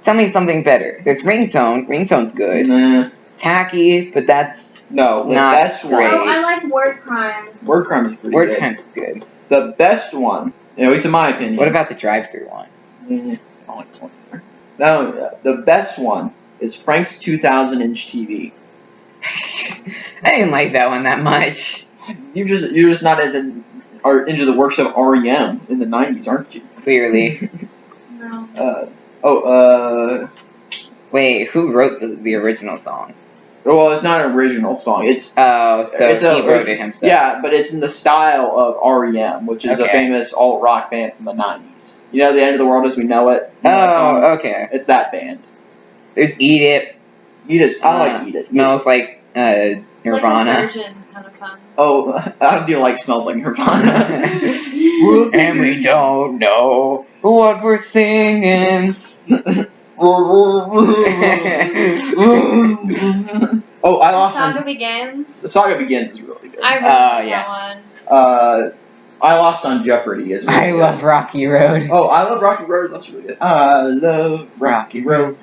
B: Tell me something better. There's Ringtone. Ringtone's good.
A: Nah.
B: Tacky, but that's
A: No, the
B: not
A: best
B: great.
C: Oh,
A: one.
C: I like Word Crimes.
A: Word Crimes is pretty
B: Word
A: good.
B: Crimes is good.
A: The best one, at least in my opinion.
B: What about the drive-through one?
A: I don't like this one. No, the best one is Frank's 2000-inch TV.
B: I didn't like that one that much.
A: You're just not into the works of REM in the 90s, aren't you?
B: Clearly.
C: No.
B: Wait, who wrote the original song?
A: Well, it's not an original song. It's
B: he wrote it himself.
A: Yeah, but it's in the style of REM, which is a famous alt rock band from the 90s. You know, The End of the World as We Know It. You know that song?
B: Okay.
A: It's that band.
B: There's Eat It.
A: I like Eat It.
B: Smells like Nirvana.
C: Like a surgeon's kind of fun.
A: Oh, I do like Smells Like Nirvana.
B: And we don't know what we're singing.
A: Oh, I lost.
C: Saga Begins.
A: The Saga Begins is really good.
C: I really like that one.
A: I Lost on Jeopardy is really good.
B: I love Rocky Road.
A: Oh, I love Rocky Road. That's really good. I love Rocky Road.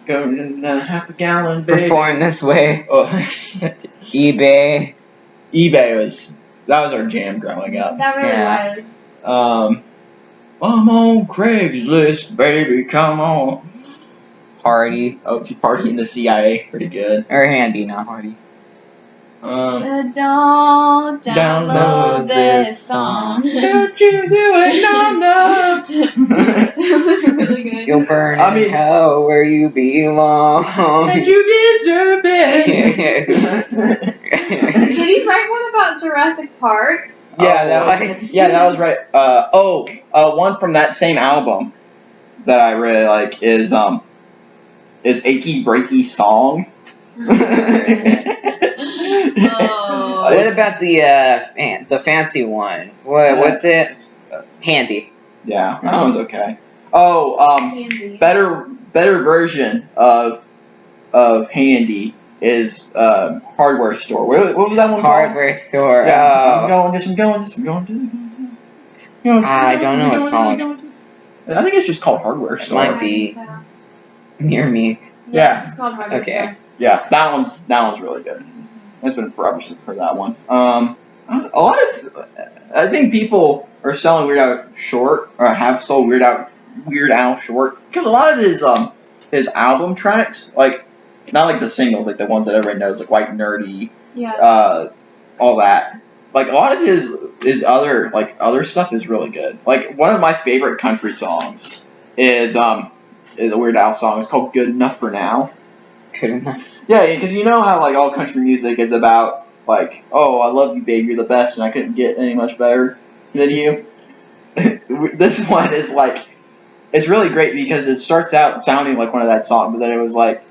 A: Going in a half a gallon, baby.
B: Perform This Way.
A: Oh.
B: eBay.
A: That was our jam growing up.
C: That really was.
A: I'm on Craigslist, baby, come on.
B: Party.
A: Oh, Party in the CIA, pretty good.
B: Or Handy, not Party.
C: So don't download this song.
A: Don't you do it, no.
C: That was really good.
B: You'll burn in hell where you belong.
A: And you deserve it.
C: Did he write one about Jurassic Park?
A: Yeah, that was right. One from that same album that I really like is Achy Breaky Song.
B: What about the fancy one? What's it? Handy.
A: Yeah, that one's okay. Oh, better version of Handy is Hardware Store. What was that one called?
B: Hardware Store.
A: Yeah. I'm going.
B: I don't know what it's called.
A: I think it's just called Hardware Store.
B: Might be near me.
A: Yeah.
C: It's just called Hardware Store.
A: Yeah, that one's really good. It's been forever since I've heard that one. I think people are selling Weird Al short, or have sold Weird Al short, because a lot of his album tracks, like, not like the singles, like the ones that everybody knows, like White Nerdy, all that. Like, a lot of his other stuff is really good. Like, one of my favorite country songs is a Weird Al song. It's called Good Enough for Now.
B: Good enough.
A: Yeah, because you know how, like, all country music is about, like, oh, I love you, babe, you're the best, and I couldn't get any much better than you. This one is, like, it's really great because it starts out sounding like one of that song, but then it was, like,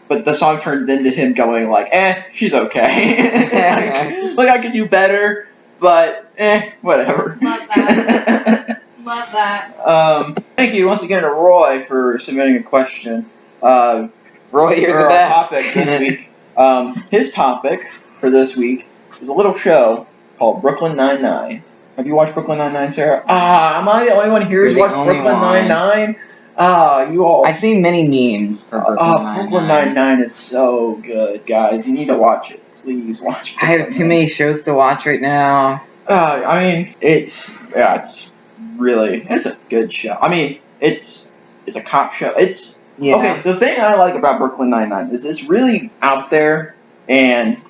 A: but the song turns into him going, like, she's okay. like, I could do better, but, whatever.
C: Love that. Love that.
A: Thank you once again to Roy for submitting a question.
B: Roy, you're the best.
A: Topic this week. His topic for this week is a little show called Brooklyn Nine-Nine. Have you watched Brooklyn Nine-Nine, Sarah? Am I the only one here who's watched Brooklyn Nine-Nine? You all.
B: I've seen many memes for Brooklyn Nine-Nine.
A: Brooklyn Nine-Nine is so good, guys. You need to watch it. Please watch it.
B: I have too many shows to watch right now.
A: I mean, it's a good show. I mean, it's a cop show. Okay, the thing I like about Brooklyn Nine-Nine is it's really out there and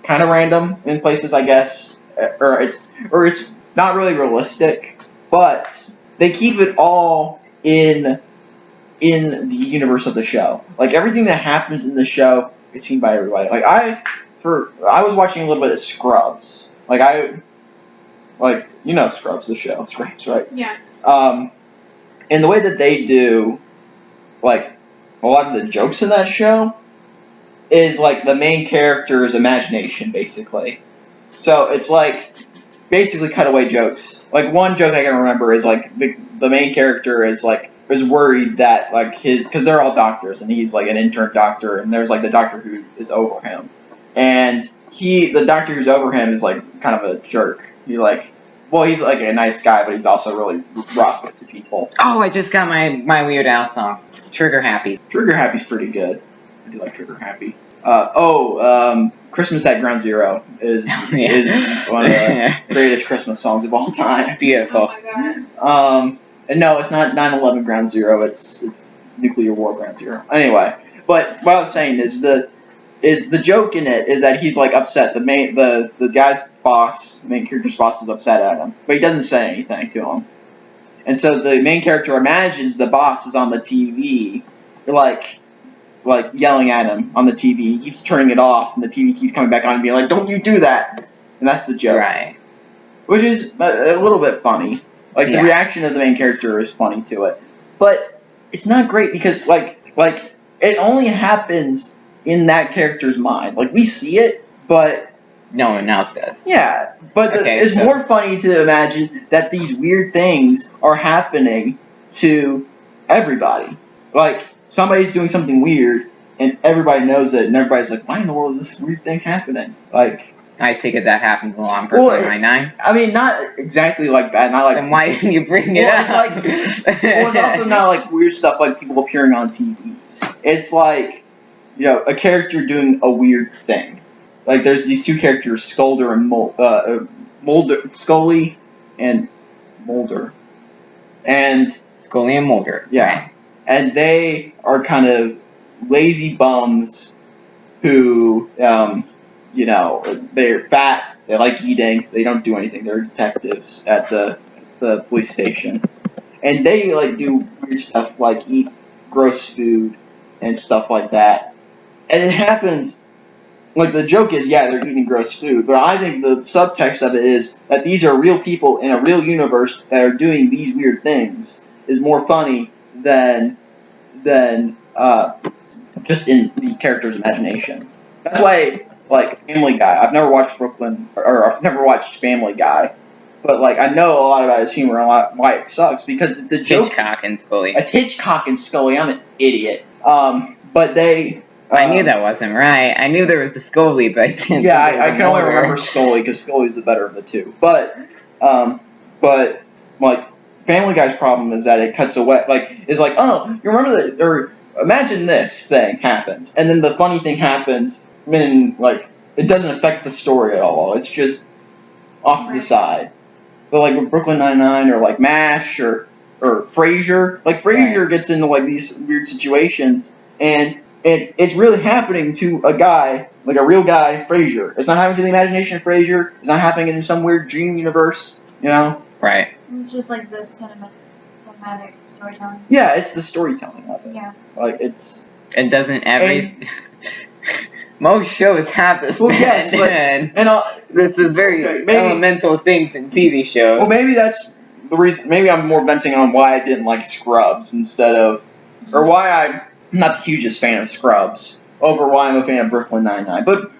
A: kind of random in places, I guess, or it's not really realistic, but they keep it all in the universe of the show. Like, everything that happens in the show is seen by everybody. Like, I was watching a little bit of Scrubs. You know Scrubs, the show, Scrubs, right?
C: Yeah.
A: And the way that they do, like, a lot of the jokes in that show is, like, the main character's imagination, basically. So it's, like, basically cutaway jokes. Like, one joke I can remember is, like, the main character is worried that, like, because they're all doctors, and he's, like, an intern doctor, and there's, like, the doctor who is over him. And the doctor who's over him is, like, kind of a jerk. He's, like, a nice guy, but he's also really rough to people.
B: Oh, I just got my Weird Al song. Trigger Happy.
A: Trigger Happy's pretty good. I do like Trigger Happy. Christmas at Ground Zero is one of the greatest Christmas songs of all time.
B: Beautiful.
C: Oh my god.
A: And no, it's not 9/11 Ground Zero. It's Nuclear War Ground Zero. Anyway, but what I was saying is the joke in it is that he's, like, upset. The guy's boss, the main character's boss, is upset at him, but he doesn't say anything to him. And so the main character imagines the boss is on the TV, like, like yelling at him on the TV. He keeps turning it off, and the TV keeps coming back on and being like, "Don't you do that!" And that's the joke,
B: Right.
A: which is a little bit funny. Like the
B: Yeah.
A: reaction of the main character is funny to it, but it's not great because like it only happens in that character's mind. Like we see it, but
B: No one else does.
A: yeah, but it's more funny to imagine that these weird things are happening to everybody. Like, somebody's doing something weird, and everybody knows it, and everybody's like, why in the world is this weird thing happening? Like,
B: I take it that happens a lot in Brooklyn Nine-Nine.
A: I mean, not exactly like that, not like...
B: Then why didn't you bring it up?
A: It's also not like weird stuff like people appearing on TVs. It's like, you know, a character doing a weird thing. Like, there's these two characters, Scully and Mulder. And...
B: Scully and Mulder.
A: Yeah. And they are kind of lazy bums who, you know, they're fat, they like eating, they don't do anything. They're detectives at the police station. And they, like, do weird stuff like eat gross food and stuff like that. And it happens... Like, the joke is, yeah, they're eating gross food, but I think the subtext of it is that these are real people in a real universe that are doing these weird things is more funny than just in the character's imagination. That's why, like, Family Guy, I've never watched I've never watched Family Guy, but, like, I know a lot about his humor and a lot why it sucks, because the joke...
B: Hitchcock and Scully.
A: It's Hitchcock and Scully, I'm an idiot. But they...
B: I knew that wasn't right. I knew there was the Scully, but I didn't.
A: Yeah, I can only remember Scully because Scully's the better of the two. But like Family Guy's problem is that it cuts away. Like it's like, oh, you remember that? Or imagine this thing happens, and then the funny thing happens, and like it doesn't affect the story at all. It's just off to the side. But like with Brooklyn Nine-Nine or like MASH or Frasier, like Frasier gets into like these weird situations and. It's really happening to a guy, like a real guy, Frasier. It's not happening to the imagination of Frasier. It's not happening in some weird dream universe, you know?
B: Right.
C: It's just like the cinematic storytelling.
A: Yeah, it's the storytelling of it.
C: Yeah.
A: Like, it's...
B: And doesn't most shows have this.
A: Well, yes, but...
B: this is very elemental things in TV shows.
A: Well, maybe that's the reason... Maybe I'm more venting on why I didn't like Scrubs instead of... Or why I'm not the hugest fan of Scrubs over why I'm a fan of Brooklyn Nine-Nine. But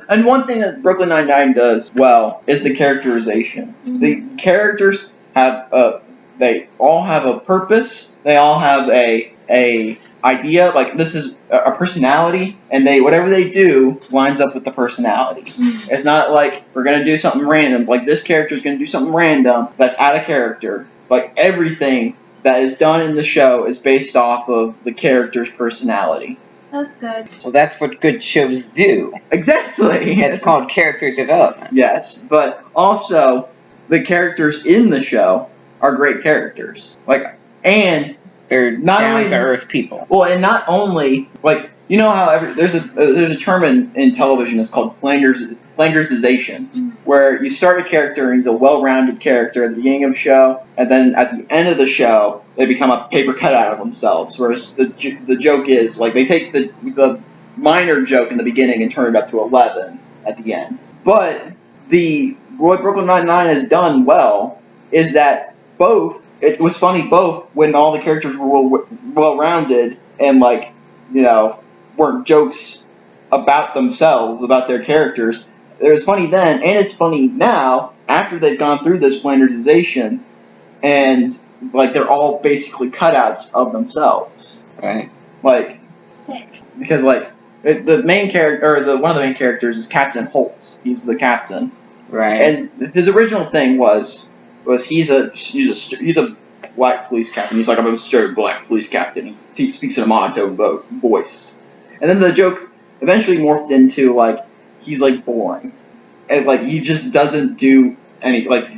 A: and one thing that Brooklyn Nine-Nine does well is the characterization. Mm-hmm. The characters they all have a purpose. They all have a idea. Like this is a personality, and whatever they do lines up with the personality. Mm-hmm. It's not like we're gonna do something random. Like this character is gonna do something random that's out of character. Like everything that is done in the show is based off of the character's personality.
C: That's good.
B: Well, that's what good shows do.
A: Exactly.
B: It's called character development.
A: Yes, but also the characters in the show are great characters. Like, and
B: they're
A: not
B: down
A: only
B: to earth people.
A: Well, and not only like you know how there's a term in television that's called Flandersization, mm-hmm. where you start a character and he's a well-rounded character at the beginning of the show, and then at the end of the show they become a paper cutout of themselves. Whereas the joke is like they take the minor joke in the beginning and turn it up to 11 at the end. But what Brooklyn Nine-Nine has done well is that it was funny both when all the characters were well-rounded and like you know weren't jokes about themselves, about their characters. It was funny then, and it's funny now, after they've gone through this Flandersization, and, like, they're all basically cutouts of themselves.
B: Right.
C: Like... Sick.
A: Because, like, the main character, or one of the main characters is Captain Holt. He's the captain.
B: Right.
A: And his original thing was he's a black police captain. He's like, I'm a straight black police captain. He speaks in a monotone voice. And then the joke eventually morphed into, like, he's, like, boring. And, like, he just doesn't do any, like,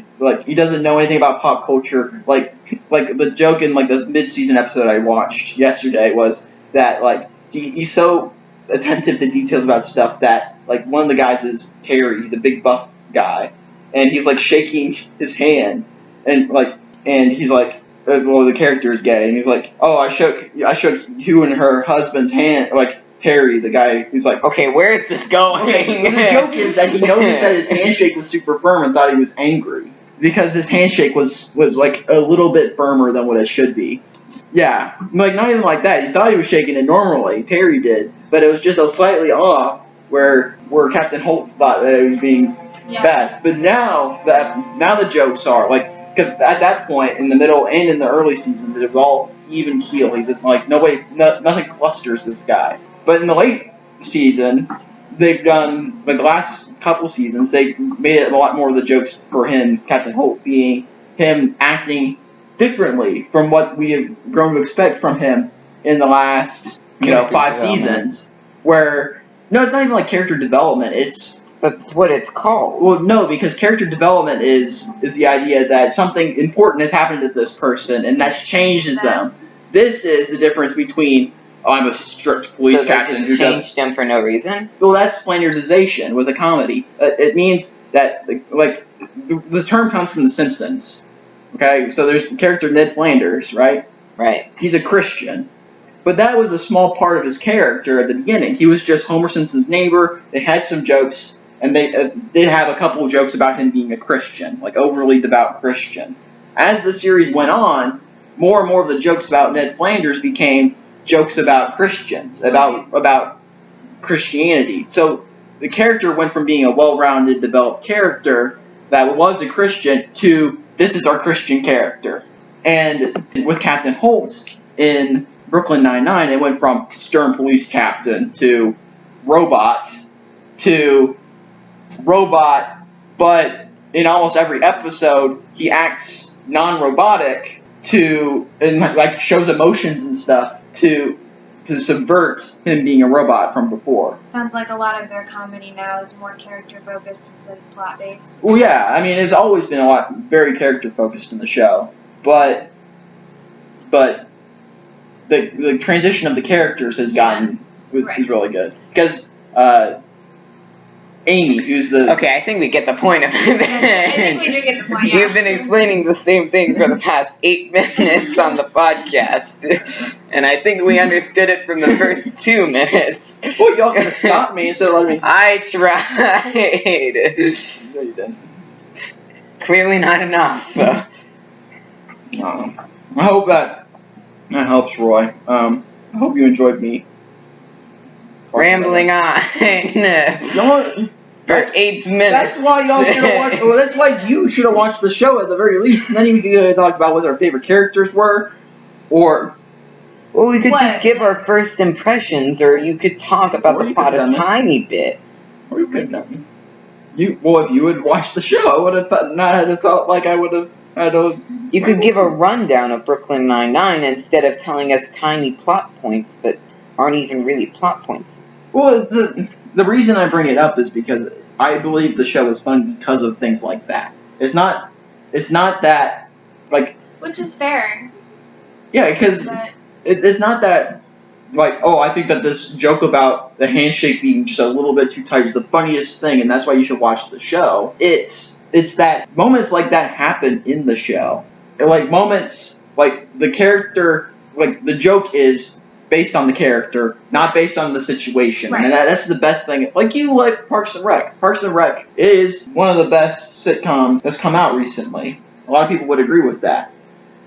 A: he doesn't know anything about pop culture. Like, the joke in, like, the mid-season episode I watched yesterday was that, like, he's so attentive to details about stuff that, like, one of the guys is Terry. He's a big buff guy. And he's, like, shaking his hand. And he's like, well, the character is gay, and he's like, oh, I shook you and her husband's hand, like Terry, the guy. He's like,
B: Okay, where is this going?
A: okay. The joke is that he noticed that his handshake was super firm and thought he was angry because his handshake was like a little bit firmer than what it should be. Yeah, like not even like that. He thought he was shaking it normally. Terry did, but it was just a slightly off where Captain Holt thought that it was being bad. But now the jokes are like, because at that point in the middle and in the early seasons it was all even keel. He's like nothing clusters this guy. But in the late season, they've done like the last couple seasons. They made it a lot more of the jokes for him, Captain Holt, being him acting differently from what we have grown to expect from him in the last 5 seasons. Where no, it's not even like character development.
B: That's what it's called.
A: Well, no, because character development is the idea that something important has happened to this person and that changes them. This is the difference between I'm a strict police captain who
B: changed them for no reason.
A: Well, that's flandersization with a comedy. It means that the term comes from The Simpsons. Okay, so there's the character Ned Flanders, right?
B: Right.
A: He's a Christian. But that was a small part of his character at the beginning. He was just Homer Simpson's neighbor. They had some jokes, and they did have a couple of jokes about him being a Christian, like overly devout Christian. As the series went on, more and more of the jokes about Ned Flanders became jokes about Christians, about Christianity. So the character went from being a well-rounded, developed character that was a Christian to this is our Christian character. And with Captain Holt in Brooklyn Nine-Nine, it went from stern police captain to robot, but in almost every episode, he acts non-robotic and like shows emotions and stuff to subvert him being a robot from before.
C: Sounds like a lot of their comedy now is more character focused instead of plot based.
A: Well, yeah, I mean it's always been very character focused in the show, but the transition of the characters has gotten is really good because Amy, who's the...
B: Okay, I think we get the point of it.
C: I think we do get the point, yeah.
B: We've been explaining the same thing for the past 8 minutes on the podcast, and I think we understood it from the first 2 minutes.
A: Well, y'all gonna stop me instead of letting me...
B: I tried.
A: No, you didn't.
B: Clearly not enough.
A: I hope that helps, Roy. I hope you enjoyed me
B: rambling on. For 8 minutes.
A: That's why y'all should have watched. Well, that's why you should have watched the show at the very least, and then you could talk about what our favorite characters were, or.
B: Well, we could just give our first impressions, or you could talk about the plot a tiny bit.
A: Or you could have done. Well, if you had watched the show, I would have felt like I would have had a.
B: You could give a rundown of Brooklyn Nine-Nine instead of telling us tiny plot points that aren't even really plot points.
A: Well, the reason I bring it up is because I believe the show is fun because of things like that. It's not that, like...
C: Which is fair.
A: Yeah, because it's not that, like, oh, I think that this joke about the handshake being just a little bit too tight is the funniest thing, and that's why you should watch the show. It's that moments like that happen in the show. Like, moments, like, the character, like, the joke is based on the character, not based on the situation. Right. And that's the best thing. Like, you like Parks and Rec. Parks and Rec is one of the best sitcoms that's come out recently. A lot of people would agree with that.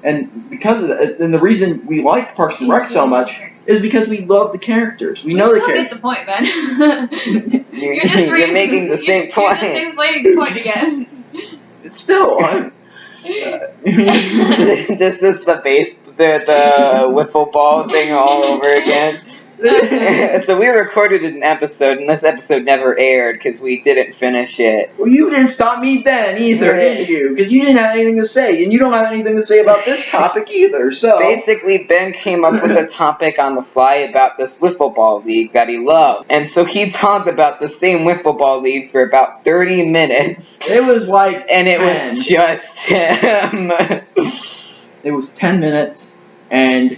A: And because of that, and the reason we like Parks and Rec so much is because we love the characters. We know the characters.
C: You get the point, Ben. You're making the same point. You're just explaining the point again.
A: It's still...
B: This is the wiffle ball thing all over again. So we recorded an episode, and this episode never aired because we didn't finish it.
A: Well, you didn't stop me then either, did you? Because you didn't have anything to say, and you don't have anything to say about this topic either, so...
B: Basically, Ben came up with a topic on the fly about this wiffle ball league that he loved. And so he talked about the same wiffle ball league for about 30 minutes.
A: It was like
B: And
A: 10.
B: It was just him.
A: It was 10 minutes, and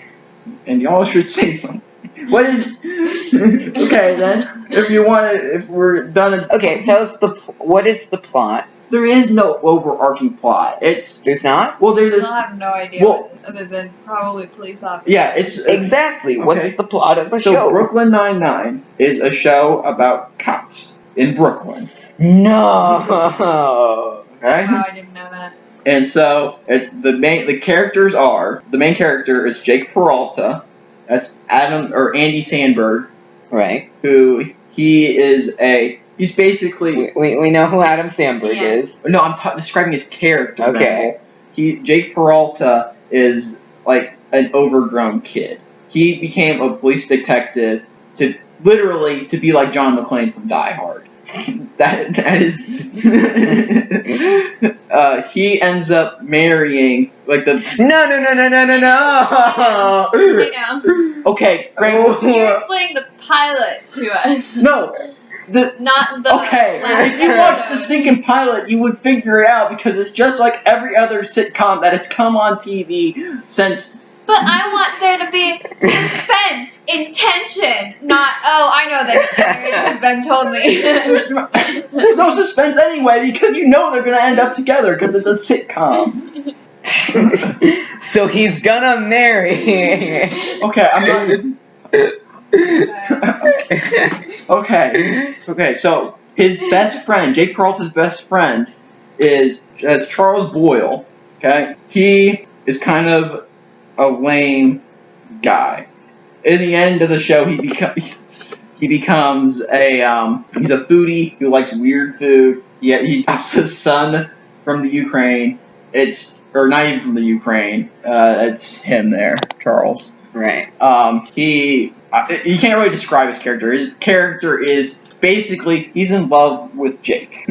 A: y'all should say something. What is? Okay, then. If we're done.
B: Okay, tell us what is the plot?
A: There is no overarching plot.
B: There's not?
A: Well, there's
C: I
A: this.
C: still have no idea other than probably police officers.
A: Yeah, it's
B: Exactly.
A: Okay.
B: What's the plot of the
A: So
B: show?
A: Brooklyn Nine-Nine is a show about cops in Brooklyn.
B: No.
A: Okay.
C: Wow, I didn't know that.
A: And so the main character is Jake Peralta. That's Andy Sandberg,
B: Right.
A: who he's basically
B: We know who Adam Sandberg
C: Yeah.
B: is.
A: no, I'm describing his character.
B: Okay.
A: Jake Peralta is like an overgrown kid. He became a police detective to be like John McClane from Die Hard. That is. He ends up marrying like the.
B: No.
C: I know.
A: Okay, Grant.
C: You're explaining the pilot to us.
A: No.
C: Not the.
A: Okay,
C: last
A: if you watched the
C: episode.
A: stinking pilot, you would figure it out because it's just like every other sitcom that has come on TV since.
C: But I want there to be suspense, intention, not, oh, I know this. It has been told me.
A: There's no suspense anyway because you know they're gonna end up together because it's a sitcom.
B: So he's gonna marry.
A: Okay, I'm not. Okay. So his best friend, Jake Peralta's best friend, is Charles Boyle. Okay, he is kind of a lame guy. In the end of the show, he becomes he's a foodie who likes weird food. He adopts a son from the Ukraine. Not even from the Ukraine. It's him there, Charles.
B: Right.
A: You can't really describe his character. His character is basically he's in love with Jake.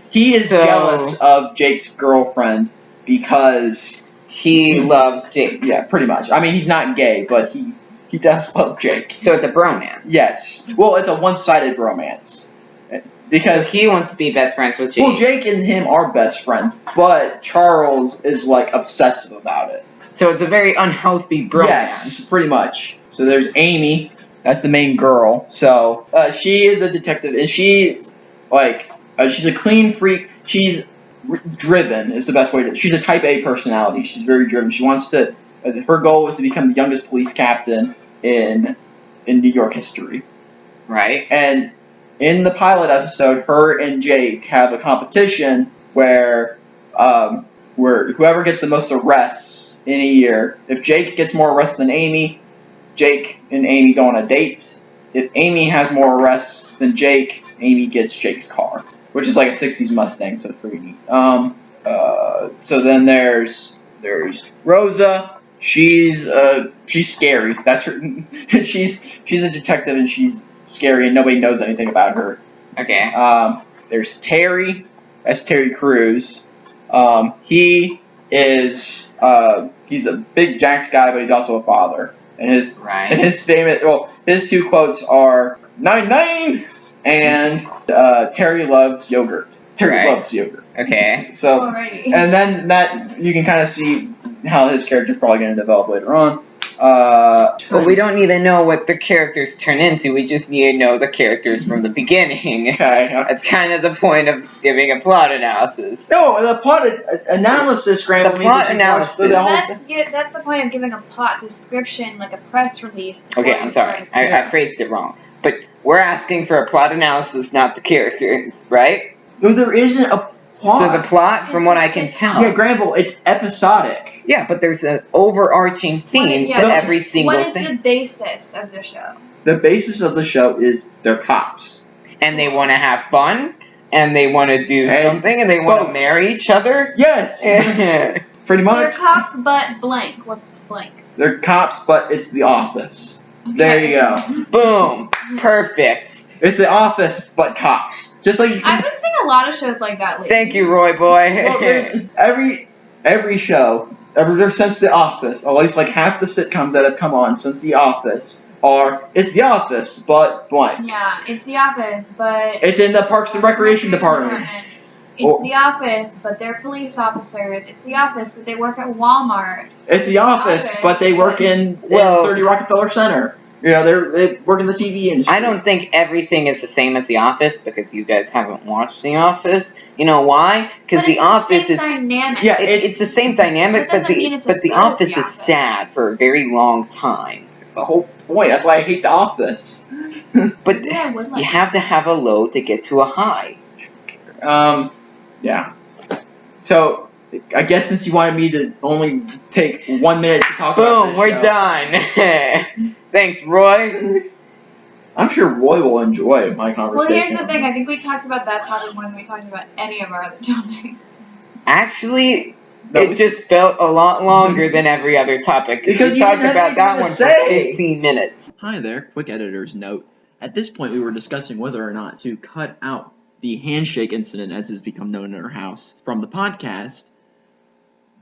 A: He is jealous of Jake's girlfriend because
B: he loves Jake.
A: Yeah, pretty much. I mean, he's not gay, but he does love Jake.
B: So it's a bromance.
A: Yes. Well, it's a one-sided romance. Because
B: he wants to be best friends with Jake.
A: Well, Jake and him are best friends, but Charles is like obsessive about it.
B: So it's a very unhealthy bromance.
A: Yes, pretty much. So there's Amy, that's the main girl. So she is a detective, and she's a clean freak. She's driven is the best way to. She's a type A personality. She's very driven. She wants to. Her goal is to become the youngest police captain in New York history.
B: Right.
A: And in the pilot episode, her and Jake have a competition where whoever gets the most arrests in a year. If Jake gets more arrests than Amy, Jake and Amy go on a date. If Amy has more arrests than Jake, Amy gets Jake's car, which is like a 60s Mustang, so it's pretty neat. So then there's Rosa. She's scary. That's her. She's a detective and she's scary and nobody knows anything about her.
B: Okay.
A: There's Terry. That's Terry Crews. He's a big jacked guy, but he's also a father. And his his two quotes are 9-9 and Terry loves yogurt. Terry loves yogurt.
B: Okay.
A: So
C: Alrighty.
A: and then that you can kind of see how his character's probably going to develop later on.
B: But we don't need to know what the characters turn into. We just need to know the characters from the beginning.
A: Okay.
B: That's kind of the point of giving a plot analysis.
A: No, the plot analysis, Grandom,
B: The plot analysis.
C: That's the point of giving a plot description, like a press release.
B: Okay, I'm sorry. I phrased it wrong. But we're asking for a plot analysis, not the characters, right?
A: No, there isn't a plot.
B: So the plot, from what I can tell...
A: Yeah, Granville, it's episodic.
B: Yeah, but there's an overarching theme to every single thing.
C: What is the basis of the show?
A: The basis of the show is they're cops.
B: And they want to have fun, and they want to do something, and they want to marry each other?
A: Yes! Pretty much.
C: They're cops, but blank. What's blank?
A: They're cops, but it's The Office. Okay. There you go.
B: Boom. Perfect.
A: It's The Office, but cops. Just like
C: I've been seeing a lot of shows like that lately.
B: Thank you, Roy boy.
A: Well, there's every show, ever since The Office, or at least like half the sitcoms that have come on since The Office it's The Office, but blank.
C: Yeah, it's The Office, but...
A: It's in the Parks and Recreation Department.
C: It's The Office, but they're police officers. It's The Office, but they work at Walmart.
A: It's The Office, but they work in 30 Rockefeller Center. You know, they work in the TV industry.
B: I don't think everything is the same as The Office because you guys haven't watched The Office. You know why? Because The Office is
C: dynamic.
B: Yeah, it's the same dynamic, but the Office is sad for a very long time.
A: It's the whole point. That's why I hate The Office.
B: But you have to have a low to get to a high.
A: Yeah. So, I guess since you wanted me to only take 1 minute to talk about this
B: Boom, we're done. Thanks, Roy.
A: I'm sure Roy will enjoy my conversation.
C: Well, here's the thing. I think we talked about that topic more than we talked about any of our other topics.
B: Actually, it just felt a lot longer than every other topic. Because we talked about that one for 15 minutes.
A: Hi there, quick editor's note. At this point, we were discussing whether or not to cut out the handshake incident, as has become known in our house, from the podcast.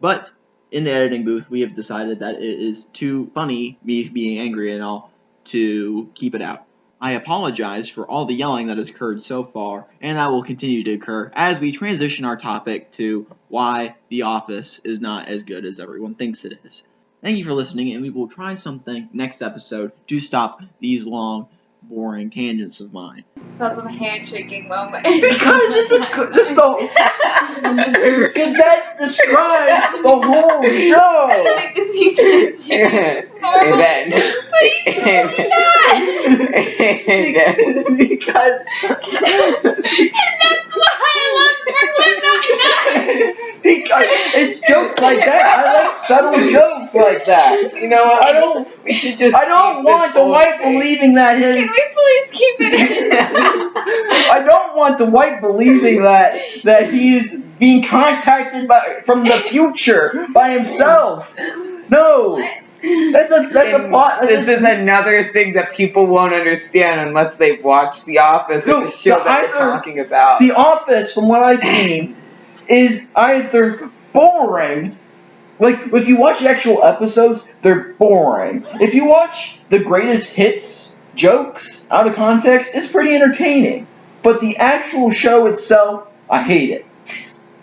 A: But in the editing booth, we have decided that it is too funny, me being angry and all, to keep it out. I apologize for all the yelling that has occurred so far, and that will continue to occur as we transition our topic to why The Office is not as good as everyone thinks it is. Thank you for listening, and we will try something next episode to stop these long, boring tangents of mine.
C: That's a handshaking moment.
A: Because it's a good, because that describes the whole show.
C: Like the season 2.
B: Amen.
C: But he's really not.
A: Because
C: And that's why I love Brooklyn Nine-Nine.
A: Because it's jokes like that. I like subtle jokes like that.
B: You know what?
A: I don't want Dwight believing that his.
C: Can we please keep it in?
A: I don't want Dwight believing that he's being contacted from the future by himself. No. That's a plot.
B: This is another thing that people won't understand unless they've watched The Office or the show that we're talking about.
A: The Office, from what I've seen, is either boring. Like, if you watch the actual episodes, they're boring. If you watch the greatest hits jokes out of context, it's pretty entertaining. But the actual show itself, I hate it.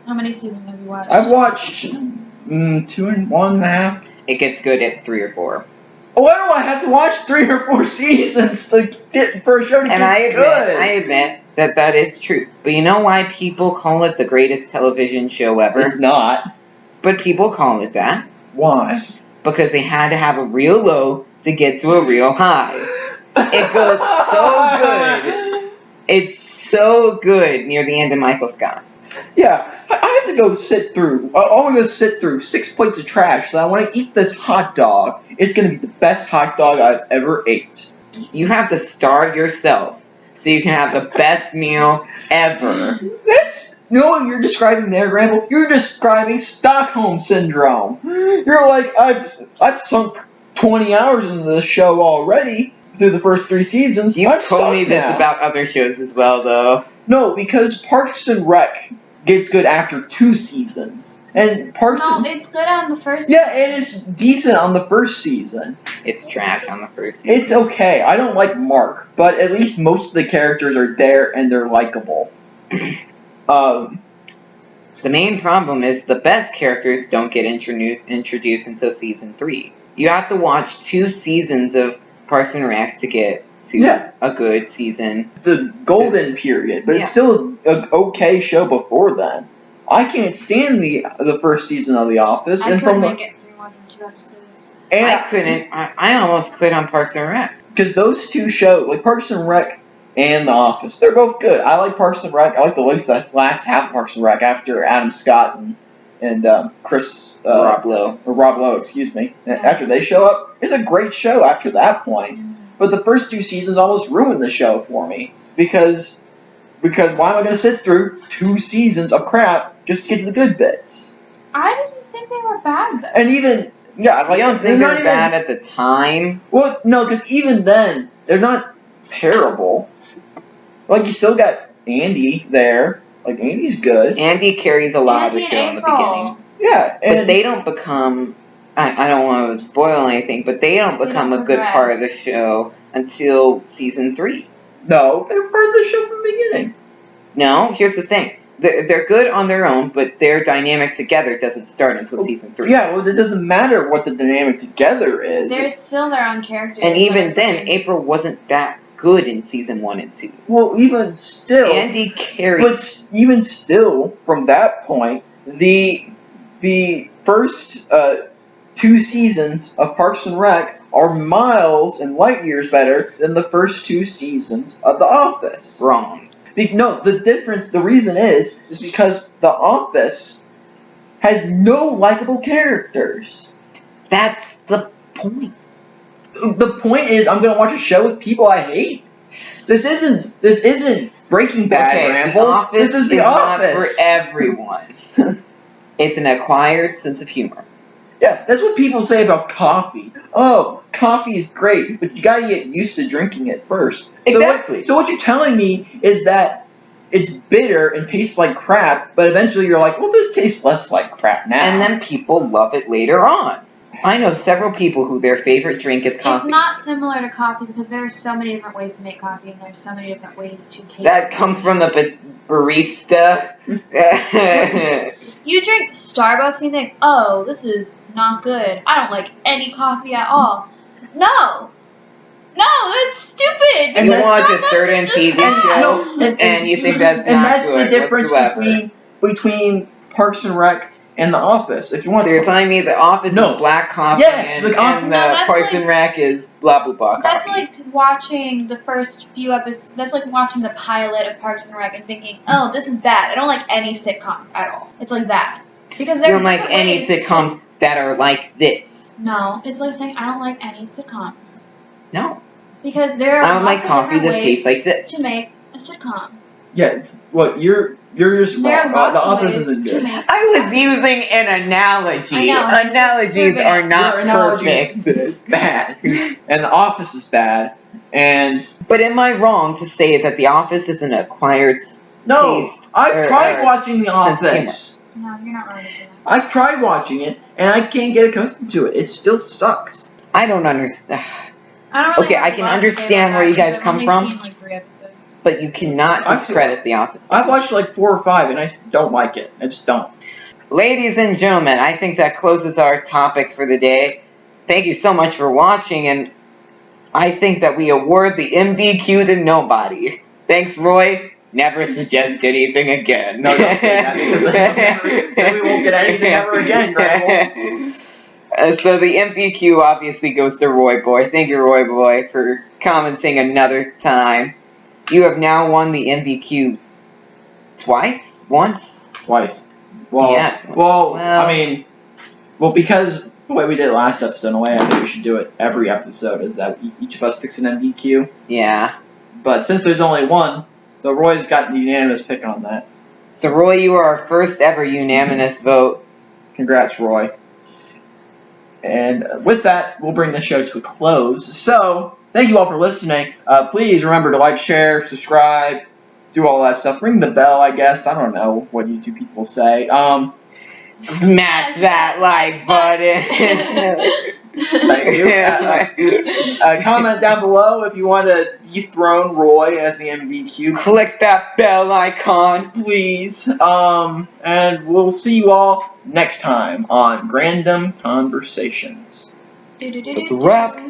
C: How many seasons have you watched?
A: I've watched 2 and 1.5.
B: It gets good at 3 or 4.
A: Why do I have to watch 3 or 4 seasons for a show to get good?
B: I admit that is true. But you know why people call it the greatest television show ever?
A: It's not.
B: But people call it that.
A: Why?
B: Because they had to have a real low to get to a real high. It goes so good. It's so good near the end of Michael Scott.
A: Yeah, I have to go sit through. I want to go sit through 6 plates of trash. So I want to eat this hot dog. It's going to be the best hot dog I've ever ate.
B: You have to starve yourself so you can have the best meal ever.
A: You know what you're describing there, Grandom? You're describing Stockholm Syndrome. You're like, I've sunk 20 hours into this show already through the first 3 seasons.
B: You've told me this about other shows as well, though.
A: No, because Parks and Rec gets good after 2 seasons. And
C: it's good on the first season.
A: Yeah, and it's decent on the first season.
B: It's trash on the first season.
A: It's okay. I don't like Mark, but at least most of the characters are there and they're likable.
B: The main problem is the best characters don't get introduced until season 3. You have to watch 2 seasons of Parks and Rec to get to a good season.
A: The golden period, but it's still an okay show before then. I can't stand the first season of The Office.
C: I couldn't make it through more than 2 episodes.
A: And
B: I couldn't. I almost quit on Parks and Rec.
A: Because those 2 shows, like Parks and Rec and The Office, they're both good. I like Parks and Rec. I like the last half of Parks and Rec after Adam Scott and Chris...
B: Rob Lowe,
A: excuse me. After they show up, it's a great show after that point. But the first 2 seasons almost ruined the show for me. Because why am I going to sit through 2 seasons of crap just to get to the good bits?
C: I didn't think they were bad, though.
A: And even... Yeah, like,
B: you don't think they're bad at the time?
A: Well, no, because even then, they're not terrible. Like, you still got Andy there. Like, Andy's good.
B: Andy carries a lot of the show in the beginning.
A: Yeah.
B: But they don't become... I don't want to spoil anything, but they don't become a good part of the show until season 3.
A: No, they're part of the show from the beginning.
B: No, here's the thing. They're good on their own, but their dynamic together doesn't start until season 3.
A: Yeah, well, it doesn't matter what the dynamic together is.
C: They're still their own characters.
B: And even then, April wasn't that good in season 1 and 2.
A: Well, even still,
B: Andy carried.
A: but even still, from that point, the first 2 seasons of Parks and Rec are miles and light years better than the first 2 seasons of The Office.
B: Wrong.
A: No, the reason is because The Office has no likable characters.
B: That's the point.
A: The point is, I'm gonna watch a show with people I hate. This isn't Breaking Bad,
B: Okay,
A: Ramble.
B: The Office
A: This is The Office.
B: not for everyone. It's an acquired sense of humor.
A: Yeah, that's what people say about coffee. Oh, coffee is great, but you gotta get used to drinking it first.
B: Exactly.
A: So what you're telling me is that it's bitter and tastes like crap, but eventually you're like, well, this tastes less like crap now.
B: And then people love it later on. I know several people who their favorite drink is coffee.
C: It's not similar to coffee because there are so many different ways to make coffee, and there's so many different ways to taste.
B: That comes from the barista.
C: You drink Starbucks and you think, oh, this is not good. I don't like any coffee at all. No, that's stupid.
A: And
B: You
A: that's-
B: watch a
C: Starbucks
B: certain
C: is just
B: TV
C: bad.
B: show, and you think that's
A: and
B: not
A: that's
B: good
A: the difference
B: whatsoever.
A: between Parks and Rec and The Office. If you want
B: So you're telling me The Office
A: No.
B: is black coffee
A: Yes,
B: and,
A: the Office-
B: and
C: No,
B: the
C: that's
B: Parks
C: like-
B: and Rec is blah blah blah coffee.
C: That's like watching the first few episodes. That's like watching the pilot of Parks and Rec and thinking, oh, this is bad. I don't like any sitcoms at all. It's like that. Because
B: You
C: there
B: don't
C: are
B: like
C: different
B: any
C: ways
B: sitcoms that are like this.
C: No, it's like saying I don't like any sitcoms.
B: No.
C: Because there are
B: I don't like
C: lots of
B: coffee
C: different
B: that
C: ways
B: tastes like this.
C: to make a sitcom.
A: Yeah, what you're just
C: There
A: wrong.
C: are
A: The
C: lots of
A: Office
C: ways
A: isn't
C: to
A: good.
C: make.
B: I was using an analogy.
C: I know.
B: Analogies
C: Perfect.
B: are not
A: Your analogy
B: perfect.
A: is bad, and The Office is bad, and
B: But am I wrong to say that The Office is an acquired
A: no,
B: taste?
A: I've tried watching The
B: sense of
A: Office.
C: No, you're not wrong. With that.
A: I've tried watching it, and I can't get accustomed to it. It still sucks.
B: I don't understand.
C: I don't really
B: Okay,
C: have
B: I
C: a
B: can
C: lot to say
B: understand
C: about
B: where you
C: that
B: guys
C: because
B: come
C: I've
B: from.
C: only seen like 3 episodes.
B: But you cannot
A: I've-
B: discredit The Office.
A: I've watched like 4 or 5, and I don't like it. I just don't.
B: Ladies and gentlemen, I think that closes our topics for the day. Thank you so much for watching, and I think that we award the MVQ to nobody. Thanks, Roy. Never suggest anything again.
A: No, don't say that, because then we won't get anything ever again, Grandom.
B: So the MVQ obviously goes to Roy Boy. Thank you, Roy Boy, for commenting another time. You have now won the MVQ twice? Once?
A: Twice. Well,
B: Yeah.
A: well,
B: Well-
A: I mean, because the way we did it last episode, in a way I think we should do it every episode, is that each of us picks an MVQ.
B: Yeah.
A: But since there's only one, so Roy's got the unanimous pick on that.
B: So Roy, you are our first ever unanimous vote.
A: Congrats, Roy. And with that, we'll bring the show to a close. So, thank you all for listening. Please remember to like, share, subscribe, do all that stuff. Ring the bell, I guess. I don't know what YouTube people say.
B: Smash that like button.
A: Thank you. Comment down below if you want to dethrone Roy as the MVQ.
B: Click that bell icon.
A: Please. And we'll see you all next time on Grandom Conversations.
B: It's a wrap.